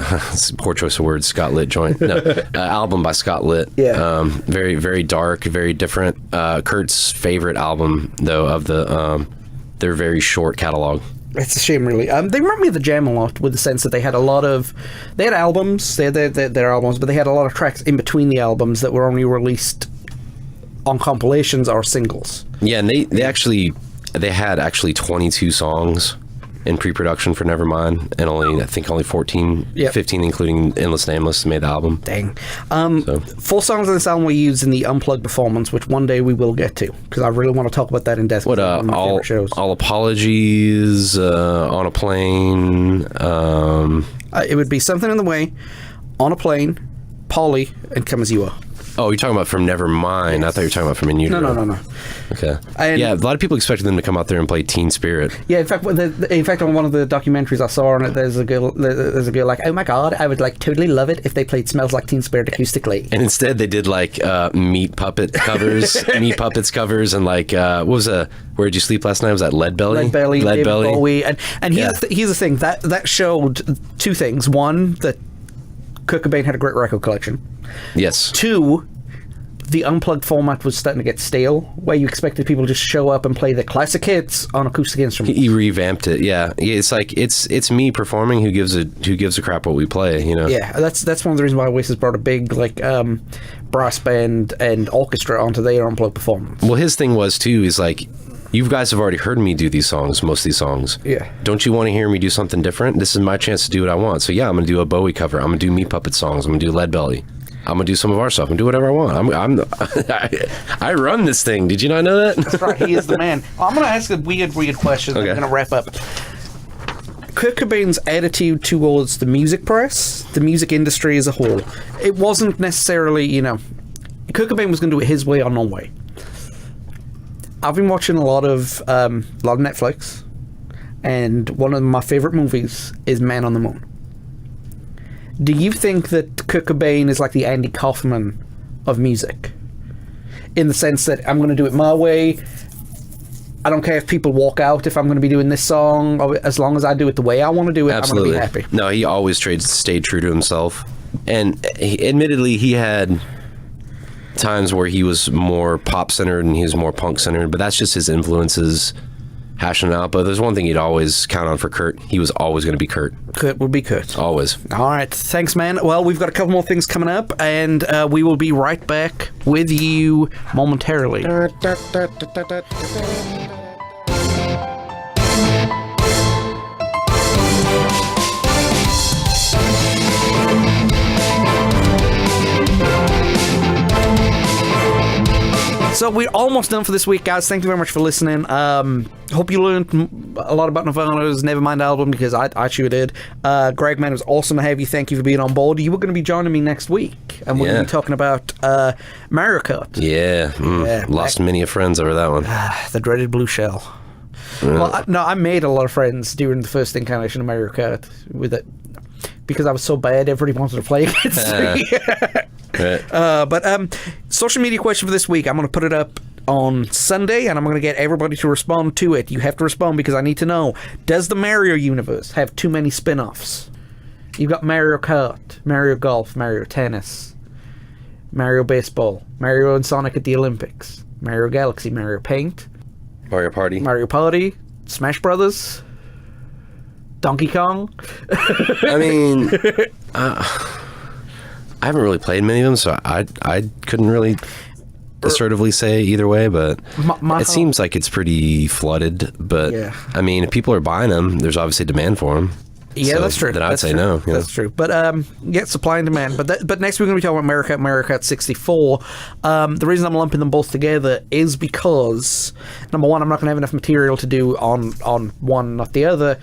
Poor choice of words. Scott lit joint. No, album by Scott Lit. Yeah. Very, very dark. Very different. Kurt's favorite album though of their very short catalog. It's a shame, really. They remind me of the Jam a lot, with the sense that they had albums, their albums, but they had a lot of tracks in between the albums that were only released on compilations or singles. Yeah, and they had 22 songs in pre-production for Nevermind, and only 15, including Endless Nameless, made the album. Dang. Full songs of this album we used in the Unplugged performance, which one day we will get to, because I really want to talk about that in depth. What, all Apologies, On a Plane, it would be Something in the Way, On a Plane, Polly, and Come As You Are. Oh, you're talking about from Nevermind. Yes. I thought you were talking about from In Utero. No. Okay. Yeah, a lot of people expected them to come out there and play Teen Spirit. Yeah, in fact, on one of the documentaries I saw on it, there's a girl like, oh my god, I would like totally love it if they played Smells Like Teen Spirit acoustically. And instead, they did like Meat Puppet covers, Meat Puppets covers, and like what was Where Did You Sleep Last Night? Was that Lead Belly? Lead Belly. Bowie. And here's the thing that showed two things. One, that Kurt Cobain had a great record collection. Yes. Two, the Unplugged format was starting to get stale, where you expected people to just show up and play the classic hits on acoustic instruments. He revamped it. Yeah, it's like it's me performing. Who gives a crap what we play? You know. Yeah, that's one of the reasons why Oasis brought a big brass band and orchestra onto their Unplugged performance. Well, his thing was too is like, you guys have already heard me do these songs, most of these songs. Yeah. Don't you want to hear me do something different? This is my chance to do what I want. So yeah, I'm gonna do a Bowie cover. I'm gonna do Meat Puppet songs. I'm gonna do Lead Belly. I'm gonna do some of our stuff and do whatever I want. I run this thing. Did you not know that? That's right. He is the man. I'm gonna ask a weird question. Okay. I'm gonna wrap up. Kurt Cobain's attitude towards the music press, the music industry as a whole, it wasn't necessarily, Kurt Cobain was gonna do it his way or no way. I've been watching a lot of Netflix, and one of my favorite movies is Man on the Moon. Do you think that Kurt Cobain is like the Andy Kaufman of music? In the sense that I'm going to do it my way. I don't care if people walk out if I'm going to be doing this song. Or as long as I do it the way I want to do it, Absolutely. I'm going to be happy. No, he always stayed true to himself. And admittedly, he had times where he was more pop-centered and he was more punk-centered. But that's just his influences hashing out. But there's one thing you'd always count on for Kurt. He was always going to be Kurt. Kurt would be Kurt. Always. All right. Thanks, man. Well, we've got a couple more things coming up, and we will be right back with you momentarily. So we're almost done for this week, guys. Thank you very much for listening. Hope you learned a lot about Nirvana's Nevermind album, because I sure did. Greg, man, it was awesome to have you. Thank you for being on board. You were going to be joining me next week, and we're going to be talking about Mario Kart. Yeah. Lost many friends over that one. The dreaded blue shell. Well, I made a lot of friends during the first incarnation of Mario Kart with it, because I was so bad, everybody wanted to play against me. Right. But social media question for this week, I'm going to put it up on Sunday, and I'm going to get everybody to respond to it. You have to respond, because I need to know, does the Mario universe have too many spin-offs? You've got Mario Kart, Mario Golf, Mario Tennis, Mario Baseball, Mario and Sonic at the Olympics, Mario Galaxy, Mario Paint, Mario Party, Smash Brothers, Donkey Kong. I mean, I haven't really played many of them, so I couldn't really assertively say either way, but it seems like it's pretty flooded. But yeah. I mean, if people are buying them, there's obviously demand for them. Yeah, so that's true. Then I'd say no. That's true. But supply and demand. But next we're going to be talking about Mario Kart 64. The reason I'm lumping them both together is because, number one, I'm not going to have enough material to do on one, not the other.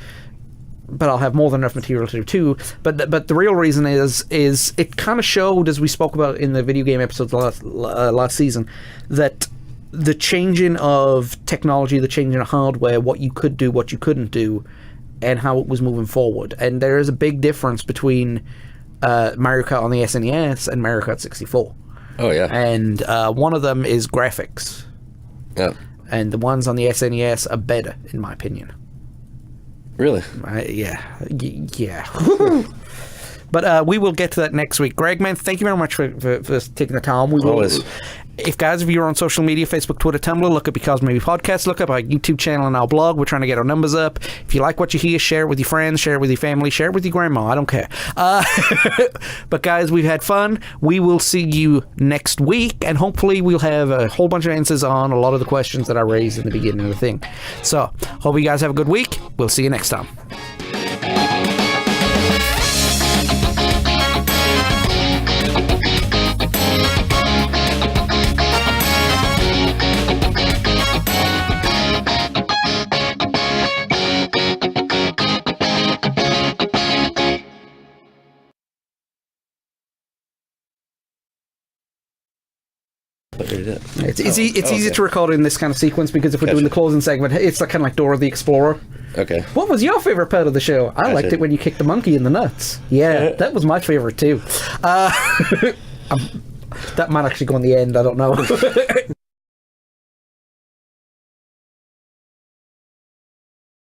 But I'll have more than enough material to do two. But the real reason is it kind of showed, as we spoke about in the video game episodes last season, that the changing of technology, the changing of hardware, what you could do, what you couldn't do, and how it was moving forward. And there is a big difference between Mario Kart on the SNES and Mario Kart 64. Oh, yeah. And one of them is graphics. Yeah. And the ones on the SNES are better, in my opinion. Really? Yeah. But we will get to that next week. Greg, man, thank you very much for taking the time. We will, always. if you're on social media, Facebook, Twitter, Tumblr, look at Because Maybe Podcast, look up our YouTube channel and our blog. We're trying to get our numbers up. If you like what you hear, share it with your friends, share it with your family, share it with your grandma. I don't care. But guys, we've had fun. We will see you next week, and hopefully we'll have a whole bunch of answers on a lot of the questions that I raised in the beginning of the thing. So, hope you guys have a good week. We'll see you next time. It's easy to record in this kind of sequence because if we're doing the closing segment, it's kind of like Dora the Explorer. Okay. What was your favorite part of the show? I liked it when you kicked the monkey in the nuts. Yeah, that was my favorite too. That might actually go in the end. I don't know.